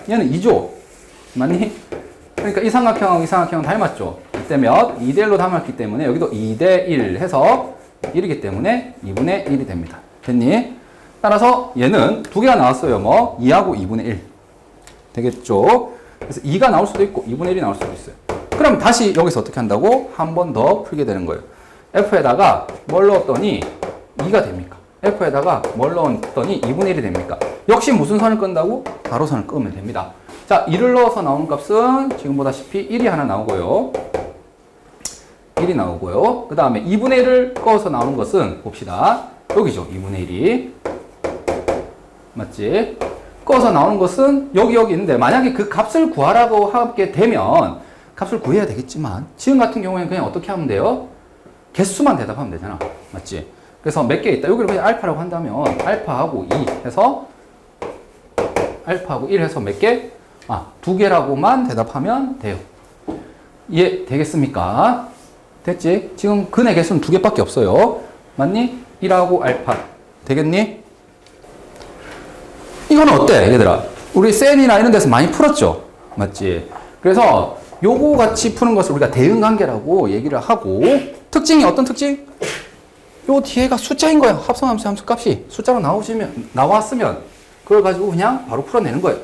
얘는 2죠. 맞니? 그러니까 이 삼각형하고 이 삼각형은 닮았죠. 이때 몇? 2대1로 닮았기 때문에 여기도 2대1 해서 1이기 때문에 2분의 1이 됩니다. 됐니? 따라서 얘는 두 개가 나왔어요. 뭐 2하고 2분의 1 되겠죠. 그래서 2가 나올 수도 있고 2분의 1이 나올 수도 있어요. 그럼 다시 여기서 어떻게 한다고? 한 번 더 풀게 되는 거예요. F에다가 뭘 넣었더니 2가 됩니까? F에다가 뭘 넣었더니 2분의 1이 됩니까? 역시 무슨 선을 끈다고? 가로선을 끄면 됩니다. 자, 2를 넣어서 나오는 값은 지금 보다시피 1이 하나 나오고요. 1이 나오고요. 그 다음에 2분의 1을 꺼서 나오는 것은 봅시다. 여기죠. 2분의 1이. 맞지? 꺼서 나오는 것은 여기 있는데 만약에 그 값을 구하라고 하게 되면 값을 구해야 되겠지만 지금 같은 경우에는 그냥 어떻게 하면 돼요? 개수만 대답하면 되잖아. 맞지? 그래서 몇 개 있다. 여기를 그냥 알파라고 한다면 알파하고 2 해서 알파하고 1 해서 몇 개? 두 개라고만 대답하면 돼요. 이해 되겠습니까? 됐지? 지금 근의 개수는 두 개밖에 없어요. 맞니? 1하고 알파. 되겠니? 이거는 어때, 얘들아? 우리 센이나 이런 데서 많이 풀었죠? 맞지? 그래서 요거 같이 푸는 것을 우리가 대응관계라고 얘기를 하고, 특징이 어떤 특징? 요 뒤에가 숫자인 거야. 합성함수 함수 값이 숫자로 나왔으면 그걸 가지고 그냥 바로 풀어내는 거예요.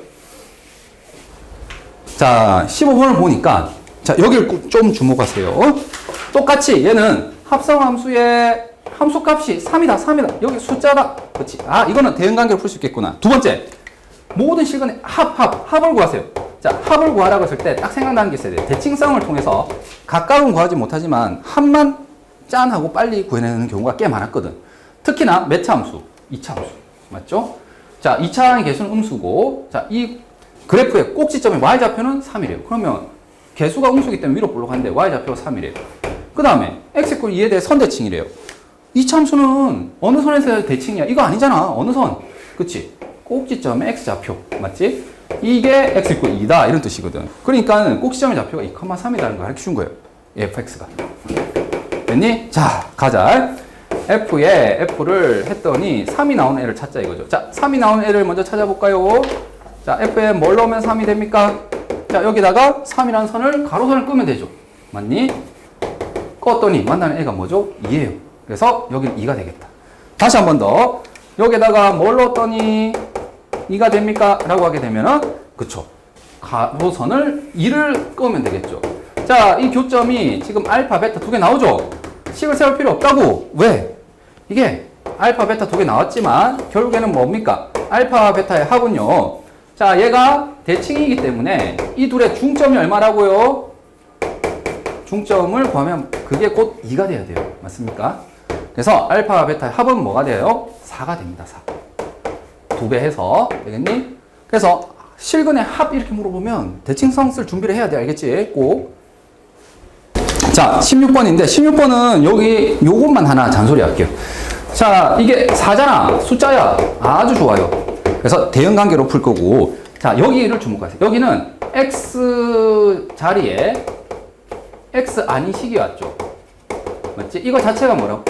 자, 15번을 보니까 자, 여기를 좀 주목하세요. 똑같이 얘는 합성함수의 함수값이 3이다. 여기 숫자다. 그렇지. 이거는 대응관계로 풀 수 있겠구나. 두 번째, 모든 실근의 합을 구하세요. 자, 합을 구하라고 했을 때 딱 생각나는 게 있어야 돼요. 대칭성을 통해서 각각은 구하지 못하지만 합만 짠 하고 빨리 구해내는 경우가 꽤 많았거든. 특히나 몇 차 함수? 2차 함수. 맞죠? 자, 2차의 개수는 음수고, 자, 이 그래프의 꼭지점의 y좌표는 3이래요. 그러면 개수가 음수기 때문에 위로 볼록한데 y좌표가 3이래요. 그 다음에 x=2에 대해 선대칭이래요. 2차 함수는 어느 선에서 대칭이야? 이거 아니잖아. 어느 선? 그치? 꼭지점의 x좌표. 맞지? 이게 x=2다. 이런 뜻이거든. 그러니까 꼭지점의 좌표가 2,3이라는 걸 가르쳐준 거예요. fx가. 됐니? 자, 가자. f에 f를 했더니 3이 나오는 애를 찾자 이거죠. 자, 3이 나오는 애를 먼저 찾아볼까요? 자, f에 뭘 넣으면 3이 됩니까? 자, 여기다가 3이라는 선을 가로선을 끄면 되죠. 맞니? 껐더니 만나는 애가 뭐죠? 2예요. 그래서 여기는 2가 되겠다. 다시 한 번 더. 여기다가 뭘 넣었더니 2가 됩니까? 라고 하게 되면은, 그쵸. 가로선을 2를 끄면 되겠죠. 자, 이 교점이 지금 알파, 베타 두 개 나오죠? 식을 세울 필요 없다고. 왜? 이게 알파, 베타 두 개 나왔지만 결국에는 뭡니까? 알파, 베타의 합은요. 자, 얘가 대칭이기 때문에 이 둘의 중점이 얼마라고요? 중점을 구하면 그게 곧 2가 돼야 돼요. 맞습니까? 그래서 알파, 베타의 합은 뭐가 돼요? 4가 됩니다. 4. 2배 해서. 되겠니? 그래서 실근의 합 이렇게 물어보면 대칭성 쓸 준비를 해야 돼. 알겠지? 꼭. 자, 16번인데 16번은 여기 요것만 하나 잔소리 할게요. 자, 이게 4잖아. 숫자야. 아주 좋아요. 그래서 대응관계로 풀 거고. 자, 여기를 주목하세요. 여기는 x 자리에 x 아닌 식이 왔죠. 맞지? 이거 자체가 뭐라고?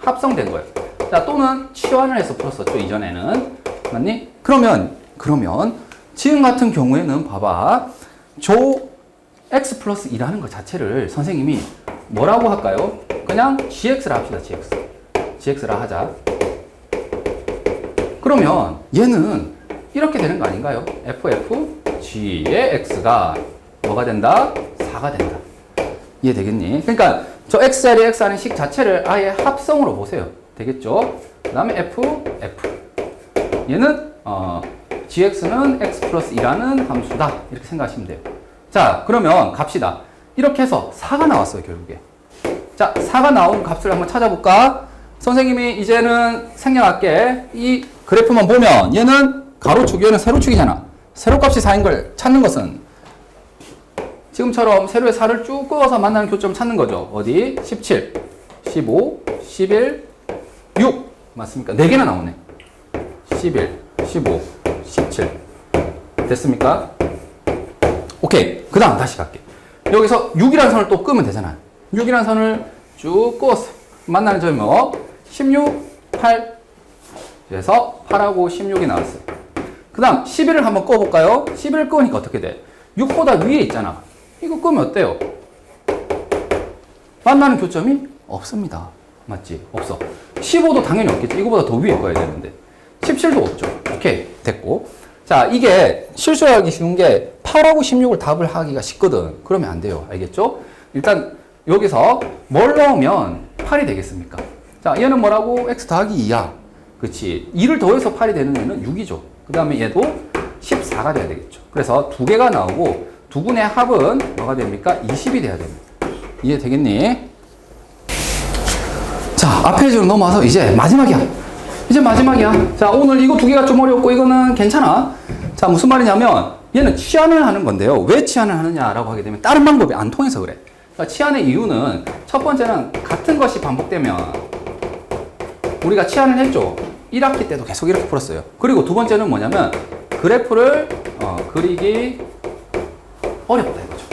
합성된 거예요. 자, 또는 치환을 해서 풀었었죠. 이전에는. 맞니? 그러면 지금 같은 경우에는 봐봐. x 플러스 2라는 것 자체를 선생님이 뭐라고 할까요? 그냥 gx라 합시다. gx라 하자. 그러면 얘는 이렇게 되는 거 아닌가요? g의 x가 뭐가 된다? 4가 된다. 이해되겠니? 그러니까 저 x자리 x 하는 식 자체를 아예 합성으로 보세요. 되겠죠? 그 다음에 f. 얘는 gx는 x 플러스 2라는 함수다. 이렇게 생각하시면 돼요. 자, 그러면 갑시다. 이렇게 해서 4가 나왔어요, 결국에. 자, 4가 나온 값을 한번 찾아볼까? 선생님이 이제는 생략할게. 이 그래프만 보면 얘는 가로축, 얘는 세로축이잖아. 세로값이 4인 걸 찾는 것은 지금처럼 세로의 4를 쭉 그어서 만나는 교점을 찾는 거죠. 어디? 17, 15, 11, 6. 맞습니까? 4개나 나오네. 11, 15, 17. 됐습니까? 오케이. 그 다음 다시 갈게. 여기서 6이라는 선을 또 끄면 되잖아. 6이라는 선을 쭉 그었어. 만나는 점이 뭐? 16, 8. 그래서 8하고 16이 나왔어요. 그 다음 11을 한번 꺼볼까요? 11을 끄니까 어떻게 돼? 6보다 위에 있잖아. 이거 끄면 어때요? 만나는 교점이 없습니다. 맞지? 없어. 15도 당연히 없겠지. 이거보다 더 위에 꺼야 되는데. 17도 없죠. 오케이. 됐고. 자, 이게 실수하기 쉬운 게 8하고 16을 답을 하기가 쉽거든. 그러면 안 돼요. 알겠죠? 일단 여기서 뭘 넣으면 8이 되겠습니까? 자, 얘는 뭐라고? x 더하기 2야. 그치? 2를 더해서 8이 되는 애는 6이죠. 그 다음에 얘도 14가 돼야 되겠죠. 그래서 두 개가 나오고 두 분의 합은 뭐가 됩니까? 20이 돼야 됩니다. 이해되겠니? 자, 앞 페이지로 넘어와서 이제 마지막이야. 이제 마지막이야. 자, 오늘 이거 두 개가 좀 어렵고 이거는 괜찮아. 자, 무슨 말이냐면 얘는 치환을 하는 건데요. 왜 치환을 하느냐라고 하게 되면 다른 방법이 안 통해서 그래. 그러니까 치환의 이유는 첫 번째는 같은 것이 반복되면 우리가 치환을 했죠. 1학기 때도 계속 이렇게 풀었어요. 그리고 두 번째는 뭐냐면 그래프를 그리기 어렵다 이거죠.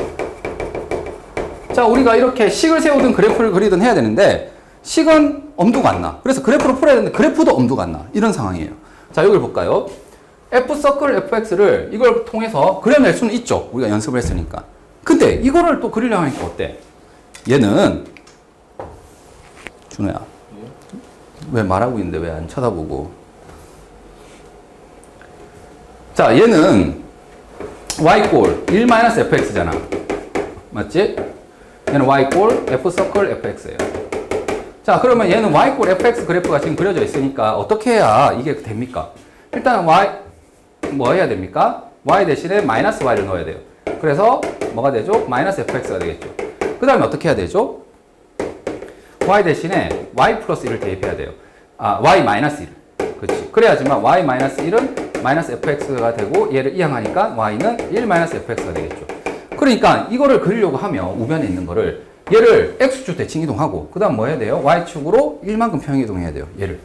자, 우리가 이렇게 식을 세우든 그래프를 그리든 해야 되는데 식은 엄두가 안 나. 그래서 그래프를 풀어야 되는데 그래프도 엄두가 안 나. 이런 상황이에요. 자, 여기를 볼까요? F서클 fx를 이걸 통해서 그려낼 수는 있죠. 우리가 연습을 했으니까. 근데 이거를 또 그리려고 하니까 어때? 얘는 준호야. 왜 말하고 있는데 왜 안 쳐다보고. 자, 얘는 y꼴 1-fx잖아. 맞지? 얘는 y꼴 f서클 fx예요. 자, 그러면 얘는 y꼴 fx 그래프가 지금 그려져 있으니까 어떻게 해야 이게 됩니까? 일단 y 뭐 해야 됩니까? y 대신에 마이너스 y를 넣어야 돼요. 그래서 뭐가 되죠? 마이너스 fx가 되겠죠. 그 다음에 어떻게 해야 되죠? y 대신에 y 플러스 1을 대입해야 돼요. 아, y 마이너스 1. 그렇지. 그래야지만 y 마이너스 1은 마이너스 fx가 되고 얘를 이항하니까 y는 1 마이너스 fx가 되겠죠. 그러니까 이거를 그리려고 하면 우변에 있는 거를 얘를 x축 대칭 이동하고 그 다음 뭐 해야 돼요? y축으로 1만큼 평행 이동해야 돼요. 얘를.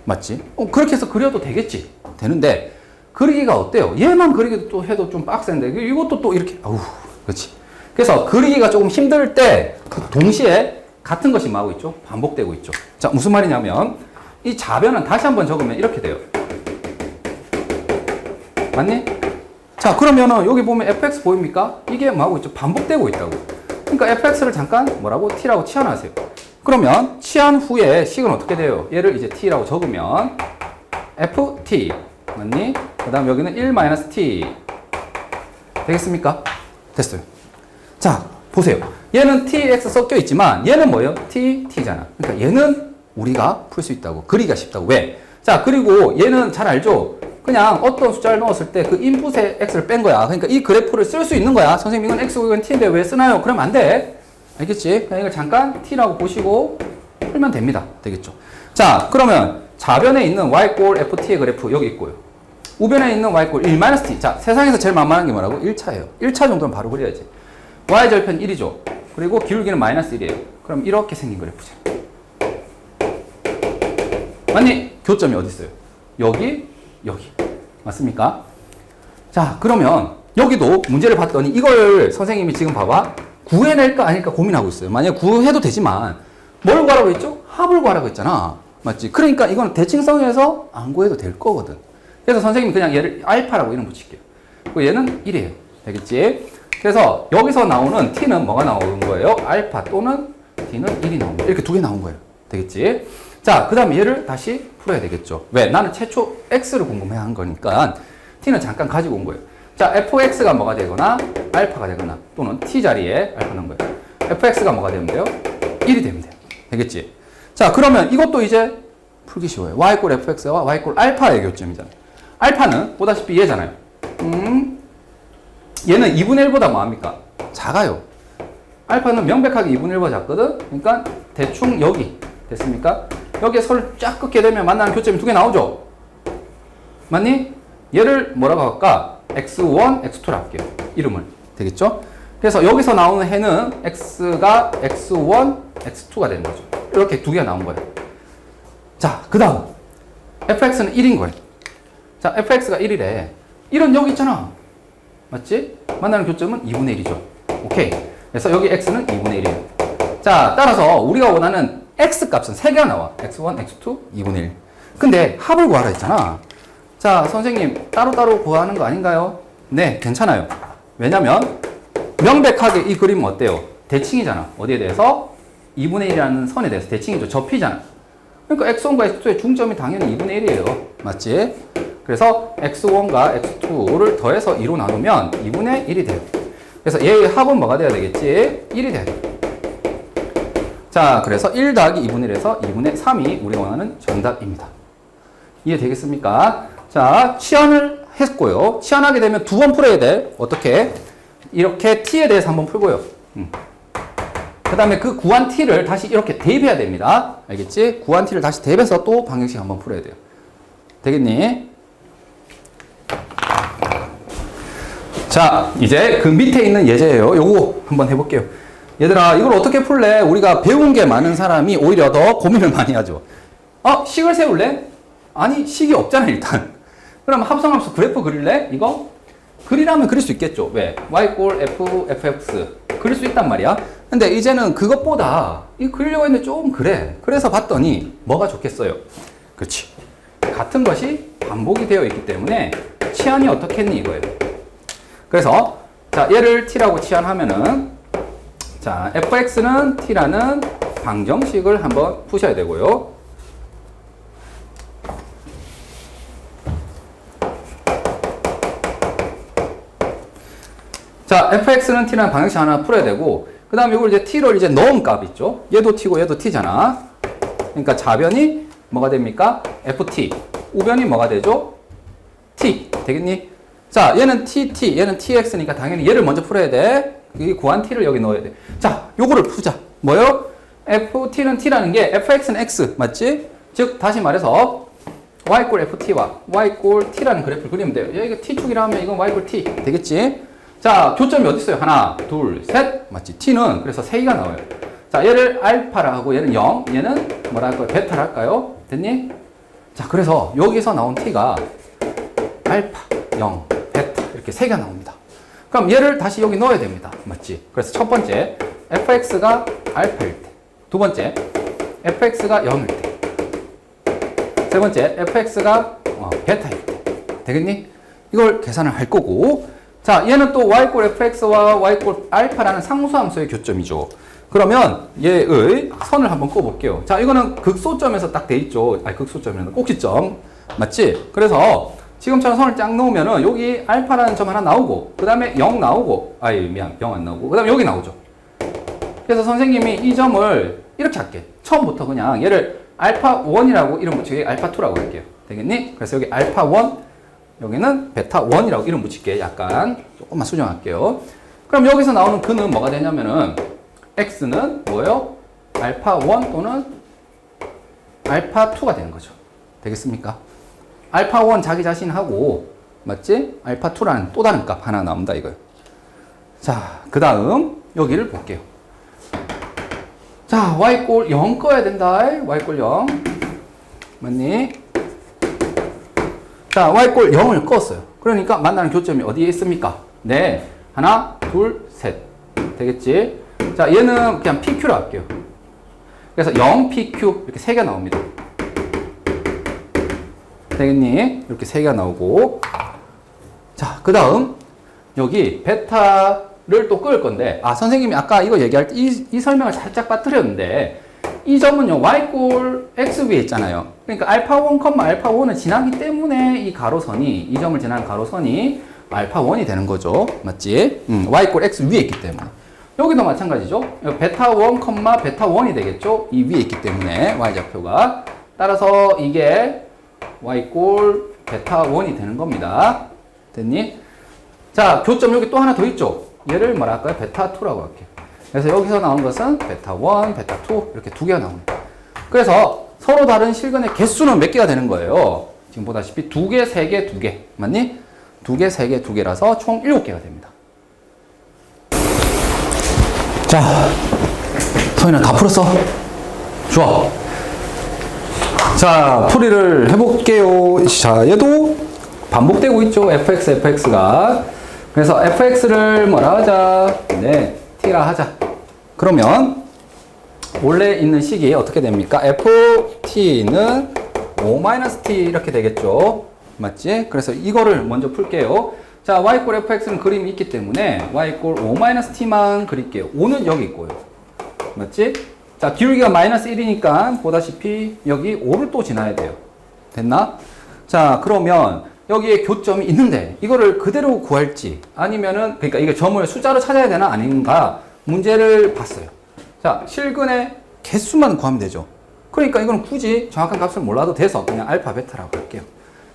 맞지? 그렇게 해서 그려도 되겠지. 되는데 그리기가 어때요? 얘만 그리기도 또 해도 좀 빡센데 이것도 또 이렇게 아우 그렇지. 그래서 그리기가 조금 힘들 때 동시에 같은 것이 뭐하고 있죠? 반복되고 있죠. 자, 무슨 말이냐면 이 좌변은 다시 한번 적으면 이렇게 돼요. 맞니? 자, 그러면은 여기 보면 fx 보입니까? 이게 뭐하고 있죠? 반복되고 있다고. 그러니까 fx를 잠깐 뭐라고? t라고 치환하세요. 그러면 치환 후에 식은 어떻게 돼요? 얘를 이제 t라고 적으면 ft 맞니? 그 다음 여기는 1-t 되겠습니까? 됐어요. 자, 보세요. 얘는 tx 섞여 있지만 얘는 뭐예요? t잖아. 그러니까 얘는 우리가 풀 수 있다고. 그리기가 쉽다고. 왜? 자, 그리고 얘는 잘 알죠? 그냥 어떤 숫자를 넣었을 때 그 인풋에 x를 뺀 거야. 그러니까 이 그래프를 쓸 수 있는 거야. 선생님 이건 x고 이건 t인데 왜 쓰나요? 그러면 안 돼. 알겠지? 그냥 이걸 잠깐 t라고 보시고 풀면 됩니다. 되겠죠? 자, 그러면 좌변에 있는 y꼴 ft의 그래프 여기 있고요. 우변에 있는 y꼴 1-t. 자, 세상에서 제일 만만한 게 뭐라고? 1차예요. 1차 정도는 바로 그려야지. y절편 1이죠. 그리고 기울기는 -1이에요. 그럼 이렇게 생긴 그래프죠. 맞니? 교점이 어디 있어요? 여기, 여기. 맞습니까? 자, 그러면 여기도 문제를 봤더니 이걸 선생님이 지금 봐봐. 구해낼까 아닐까 고민하고 있어요. 만약에 구해도 되지만 뭘 구하라고 했죠? 합을 구하라고 했잖아. 맞지? 그러니까 이건 대칭성에서 안 구해도 될 거거든. 그래서 선생님이 그냥 얘를 알파라고 이름 붙일게요. 그리고 얘는 1이에요. 되겠지? 그래서 여기서 나오는 t는 뭐가 나오는 거예요? 알파 또는 t는 1이 나오는 거예요. 이렇게 두 개 나온 거예요. 되겠지? 자, 그 다음에 얘를 다시 풀어야 되겠죠. 왜? 나는 최초 x를 궁금해 한 거니까 t는 잠깐 가지고 온 거예요. 자, fx가 뭐가 되거나 알파가 되거나 또는 t 자리에 알파 넣은 거예요. fx가 뭐가 되면 돼요? 1이 되면 돼요. 되겠지? 자, 그러면 이것도 이제 풀기 쉬워요. y꼴 fx와 y꼴 알파의 교점이잖아요. 알파는 보다시피 얘잖아요. 얘는 2분의 1보다 뭐합니까? 작아요. 알파는 명백하게 2분의 1보다 작거든? 그러니까 대충 여기 됐습니까? 여기에 선을 쫙 긋게 되면 만나는 교점이 두 개 나오죠? 맞니? 얘를 뭐라고 할까? x1, x2라 할게요. 이름을. 되겠죠? 그래서 여기서 나오는 해는 x가 x1, x2가 되는 거죠. 이렇게 두 개가 나온 거예요. 자, 그 다음 fx는 1인 거예요. 자, fx가 1이래. 1은 여기 있잖아. 맞지? 만나는 교점은 2분의 1이죠. 오케이. 그래서 여기 x는 2분의 1이에요. 자, 따라서 우리가 원하는 x 값은 3개가 나와. x1, x2, 2분의 1. 근데 합을 구하라 했잖아. 자, 선생님 따로따로 구하는 거 아닌가요? 네, 괜찮아요. 왜냐면 명백하게 이 그림은 어때요? 대칭이잖아. 어디에 대해서? 2분의 1이라는 선에 대해서 대칭이죠. 접히잖아. 그러니까 x1과 x2의 중점이 당연히 2분의 1이에요. 맞지? 그래서 x1과 x2를 더해서 2로 나누면 2분의 1이 돼요. 그래서 얘의 합은 뭐가 돼야 되겠지? 1이 돼야 돼. 자, 그래서 1 더하기 2분의 1에서 2분의 3이 우리가 원하는 정답입니다. 이해되겠습니까? 자, 치환을 했고요. 치환하게 되면 두 번 풀어야 돼. 어떻게? 이렇게 t에 대해서 한번 풀고요. 그 다음에 그 구한 t를 다시 이렇게 대입해야 됩니다. 알겠지? 구한 t를 다시 대입해서 또 방정식 한번 풀어야 돼요. 되겠니? 자, 이제 그 밑에 있는 예제예요. 요거 한번 해볼게요. 얘들아, 이걸 어떻게 풀래? 우리가 배운 게 많은 사람이 오히려 더 고민을 많이 하죠. 식을 세울래? 아니, 식이 없잖아, 일단. 그럼 합성함수 그래프 그릴래? 이거? 그리라면 그릴 수 있겠죠. 왜? y 꼴 f, fx. 그릴 수 있단 말이야. 근데 이제는 그것보다 이 그리려고 했는데 좀 그래. 그래서 봤더니 뭐가 좋겠어요? 그렇지. 같은 것이 반복이 되어 있기 때문에 치환이 어떻게 했니? 이거예요. 그래서 자, 얘를 t라고 치환하면은 자, fx는 t라는 방정식을 한번 푸셔야 되고요. 자, fx는 t라는 방정식 하나 풀어야 되고, 그 다음에 이걸 이제 t를 이제 넣은 값 있죠? 얘도 t고 얘도 t잖아. 그러니까 좌변이 뭐가 됩니까? ft. 우변이 뭐가 되죠? t. 되겠니? 자, 얘는 tt, 얘는 tx니까 당연히 얘를 먼저 풀어야 돼. 이 구한 t를 여기 넣어야 돼. 자, 요거를 푸자. 뭐요? ft는 t라는 게 fx는 x, 맞지? 즉, 다시 말해서 y 꼴 ft와 y 꼴 t라는 그래프를 그리면 돼요. 여기가 t축이라 하면 이건 y 꼴 t. 되겠지? 자, 교점이 어디 있어요? 하나, 둘, 셋. 맞지? t는 그래서 3개가 나와요. 자, 얘를 알파라 하고 얘는 0, 얘는 뭐라 할까요? 베타라 할까요? 됐니? 자, 그래서 여기서 나온 t가 알파, 0, 베타 이렇게 3개가 나옵니다. 그럼 얘를 다시 여기 넣어야 됩니다. 맞지? 그래서 첫 번째, fx가 알파일 때. 두 번째, fx가 0일 때. 세 번째, fx가 베타일 때. 되겠니? 이걸 계산을 할 거고, 자, 얘는 또 y 꼴 fx와 y 꼴 알파라는 상수함수의 교점이죠. 그러면 얘의 선을 한번 꺼볼게요. 자, 이거는 극소점에서 딱 돼 있죠. 아니, 극소점이라는 꼭지점. 맞지? 그래서 지금처럼 선을 쫙 놓으면은 여기 알파라는 점 하나 나오고, 그 다음에 0 나오고, 미안, 0 안 나오고, 그 다음에 여기 나오죠. 그래서 선생님이 이 점을 이렇게 할게. 처음부터 그냥 얘를 알파 1이라고 이름 붙이고 알파 2라고 할게요. 되겠니? 그래서 여기 알파 1, 여기는 베타 1이라고 이름 붙일게. 약간 조금만 수정할게요. 그럼 여기서 나오는 근은 뭐가 되냐면은 x는 뭐예요? 알파 1 또는 알파 2가 되는 거죠. 되겠습니까? 알파 1 자기 자신하고, 맞지? 알파 2라는 또 다른 값 하나 나온다 이거예요. 자, 그 다음 여기를 볼게요. 자, y 꼴 0 꺼야 된다. y 꼴 0 맞니? 자, y 꼴 0을 껐어요. 그러니까 만나는 교점이 어디에 있습니까? 네, 하나, 둘, 셋. 되겠지? 자, 얘는 그냥 PQ로 할게요. 그래서 0PQ 이렇게 3개가 나옵니다. 되겠니? 이렇게 3개가 나오고, 자, 그 다음 여기 베타를 또 끌 건데, 선생님이 아까 이거 얘기할 때 이 설명을 살짝 빠뜨렸는데, 이 점은요, y 꼴 x 위에 있잖아요. 그러니까 알파 1, 알파 1을 지나기 때문에 이 가로선이, 이 점을 지나는 가로선이 알파 1이 되는 거죠. 맞지? y 꼴 x 위에 있기 때문에. 여기도 마찬가지죠. 베타 1, 베타 1이 되겠죠. 이 위에 있기 때문에 y좌표가. 따라서 이게 y 꼴 베타 1이 되는 겁니다. 됐니? 자, 교점 여기 또 하나 더 있죠. 얘를 뭐라 할까요? 베타 2라고 할게요. 그래서 여기서 나온 것은 베타 1, 베타 2 이렇게 2개가 나옵니다. 그래서 서로 다른 실근의 개수는 몇 개가 되는 거예요? 지금 보다시피 2개, 3개, 2개. 맞니? 2개, 3개, 2개라서 총 7개가 됩니다. 자, 서인아 다 풀었어? 좋아. 자, 풀이를 해볼게요. 자, 얘도 반복되고 있죠. fx가. 그래서 fx를 뭐라 하자? 네, t라 하자. 그러면 원래 있는 식이 어떻게 됩니까? ft는 5-t 이렇게 되겠죠. 맞지? 그래서 이거를 먼저 풀게요. 자, y 꼴 fx는 그림이 있기 때문에 y 꼴 5-t만 그릴게요. 5는 여기 있고요. 맞지? 자, 기울기가 마이너스 1이니까 보다시피 여기 5를 또 지나야 돼요. 됐나? 자, 그러면 여기에 교점이 있는데 이거를 그대로 구할지 아니면은 그러니까 이게 점을 숫자로 찾아야 되나 아닌가 문제를 봤어요. 자, 실근의 개수만 구하면 되죠. 그러니까 이거는 굳이 정확한 값을 몰라도 돼서 그냥 알파, 베타라고 할게요.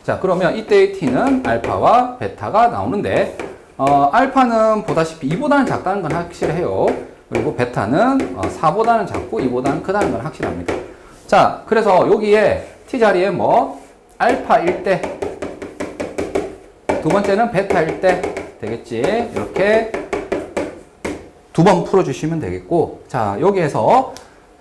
자, 그러면 이때의 t는 알파와 베타가 나오는데 알파는 보다시피 2보다는 작다는 건 확실해요. 그리고 베타는 4보다는 작고 2보다는 크다는 건 확실합니다. 자, 그래서 여기에 t 자리에 뭐 알파일 때, 두 번째는 베타일 때 되겠지. 이렇게 두 번 풀어주시면 되겠고, 자, 여기에서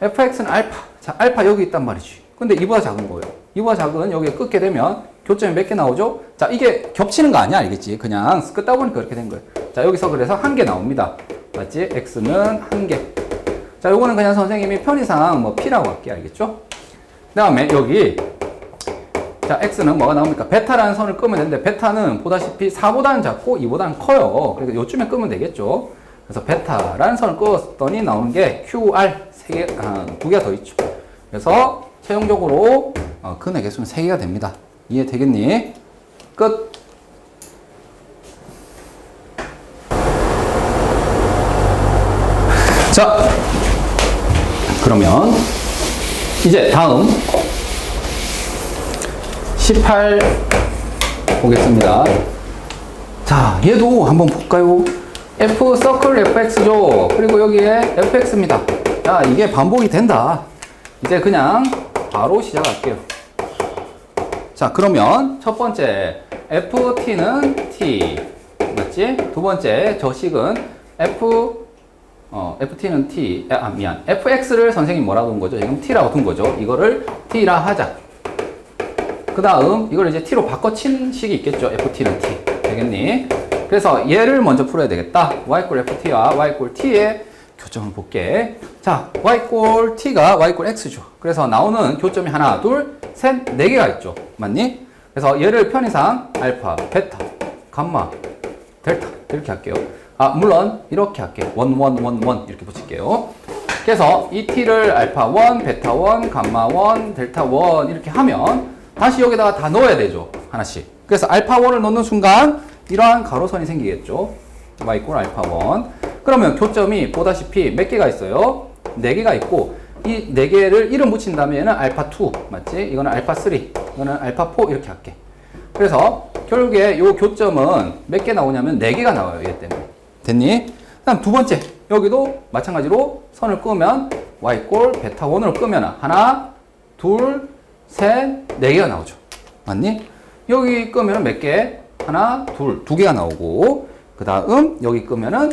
fx는 알파. 자, 알파 여기 있단 말이지. 근데 이보다 작은 거예요. 이보다 작은 여기에 끊게 되면 교점이 몇 개 나오죠? 자, 이게 겹치는 거 아니야, 알겠지? 그냥 끊다 보니까 그렇게 된 거예요. 자, 여기서 그래서 한 개 나옵니다. 맞지? x는 한 개. 자, 요거는 그냥 선생님이 편의상 뭐 p라고 할게, 알겠죠? 그 다음에 여기 자, x는 뭐가 나옵니까? 베타라는 선을 끄면 되는데 베타는 보다시피 4보다는 작고 2보다는 커요. 그러니까 요쯤에 끄면 되겠죠. 그래서 베타라는 선을 끄었더니 나오는 게 QR 두 개가 더 있죠. 그래서 최종적으로 근의 개수는 3개가 됩니다. 이해되겠니? 끝. 자, 그러면 이제 다음 18 보겠습니다. 자, 얘도 한번 볼까요? f 서클 fx죠. 그리고 여기에 fx입니다. 자, 이게 반복이 된다. 이제 그냥 바로 시작할게요. 자, 그러면 첫 번째 ft는 t 맞지? 두 번째 저 식은 ft는 t 미안 fx를 선생님 뭐라고 둔 거죠? 지금 t라고 둔 거죠. 이거를 t라 하자. 그 다음 이걸 이제 t로 바꿔친 식이 있겠죠. ft는 t 되겠니? 그래서 얘를 먼저 풀어야 되겠다. y꼴 ft와 y꼴 t의 교점을 볼게. 자, y꼴 t가 y꼴 x죠. 그래서 나오는 교점이 하나, 둘, 셋, 네 개가 있죠. 맞니? 그래서 얘를 편의상 알파, 베타, 감마, 델타 이렇게 할게요. 물론 이렇게 할게요. 1, 1, 1, 1 이렇게 붙일게요. 그래서 이 t를 알파 1, 베타 1, 감마 1, 델타 1 이렇게 하면 다시 여기다가 다 넣어야 되죠. 하나씩. 그래서 알파 1을 넣는 순간 이러한 가로선이 생기겠죠. y꼴 알파 1. 그러면 교점이 보다시피 몇 개가 있어요? 4개가 있고 이 4개를 이름 붙인다면 얘는 알파 2 맞지? 이거는 알파 3, 이거는 알파 4 이렇게 할게. 그래서 결국에 이 교점은 몇 개 나오냐면 4개가 나와요. 얘 때문에. 됐니? 그 다음 두 번째 여기도 마찬가지로 선을 끄면 y꼴 베타 1으로 끄면 하나, 둘, 셋, 4개가 나오죠. 맞니? 여기 끄면 몇 개? 하나, 둘, 2개가 나오고 그 다음 여기 끄면은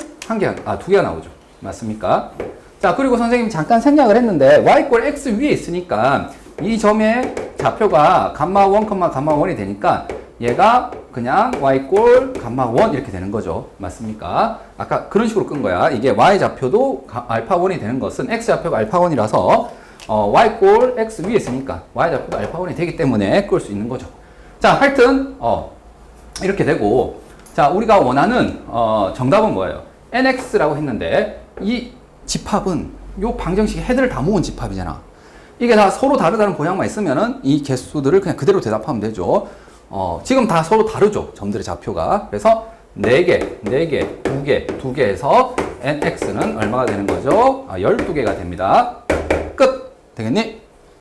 두 개가 나오죠. 맞습니까? 자, 그리고 선생님이 잠깐 생략을 했는데 y꼴 x 위에 있으니까 이 점의 좌표가 감마 1, 감마 1이 되니까 얘가 그냥 y꼴 감마 1 이렇게 되는 거죠. 맞습니까? 아까 그런 식으로 끈 거야. 이게 y 좌표도 알파 1이 되는 것은 x 좌표가 알파 1이라서 y꼴 x 위에 있으니까 y 좌표도 알파 1이 되기 때문에 끌 수 있는 거죠. 자, 하여튼 이렇게 되고, 자, 우리가 원하는 정답은 뭐예요? nx라고 했는데 이 집합은 요 방정식 헤드를 다 모은 집합이잖아. 이게 다 서로 다르다는 보양만 있으면은 이 개수들을 그냥 그대로 대답하면 되죠. 지금 다 서로 다르죠. 점들의 좌표가. 그래서 4개, 4개, 2개, 2개 해서 nx는 얼마가 되는 거죠? 12개가 됩니다. 끝! 되겠니?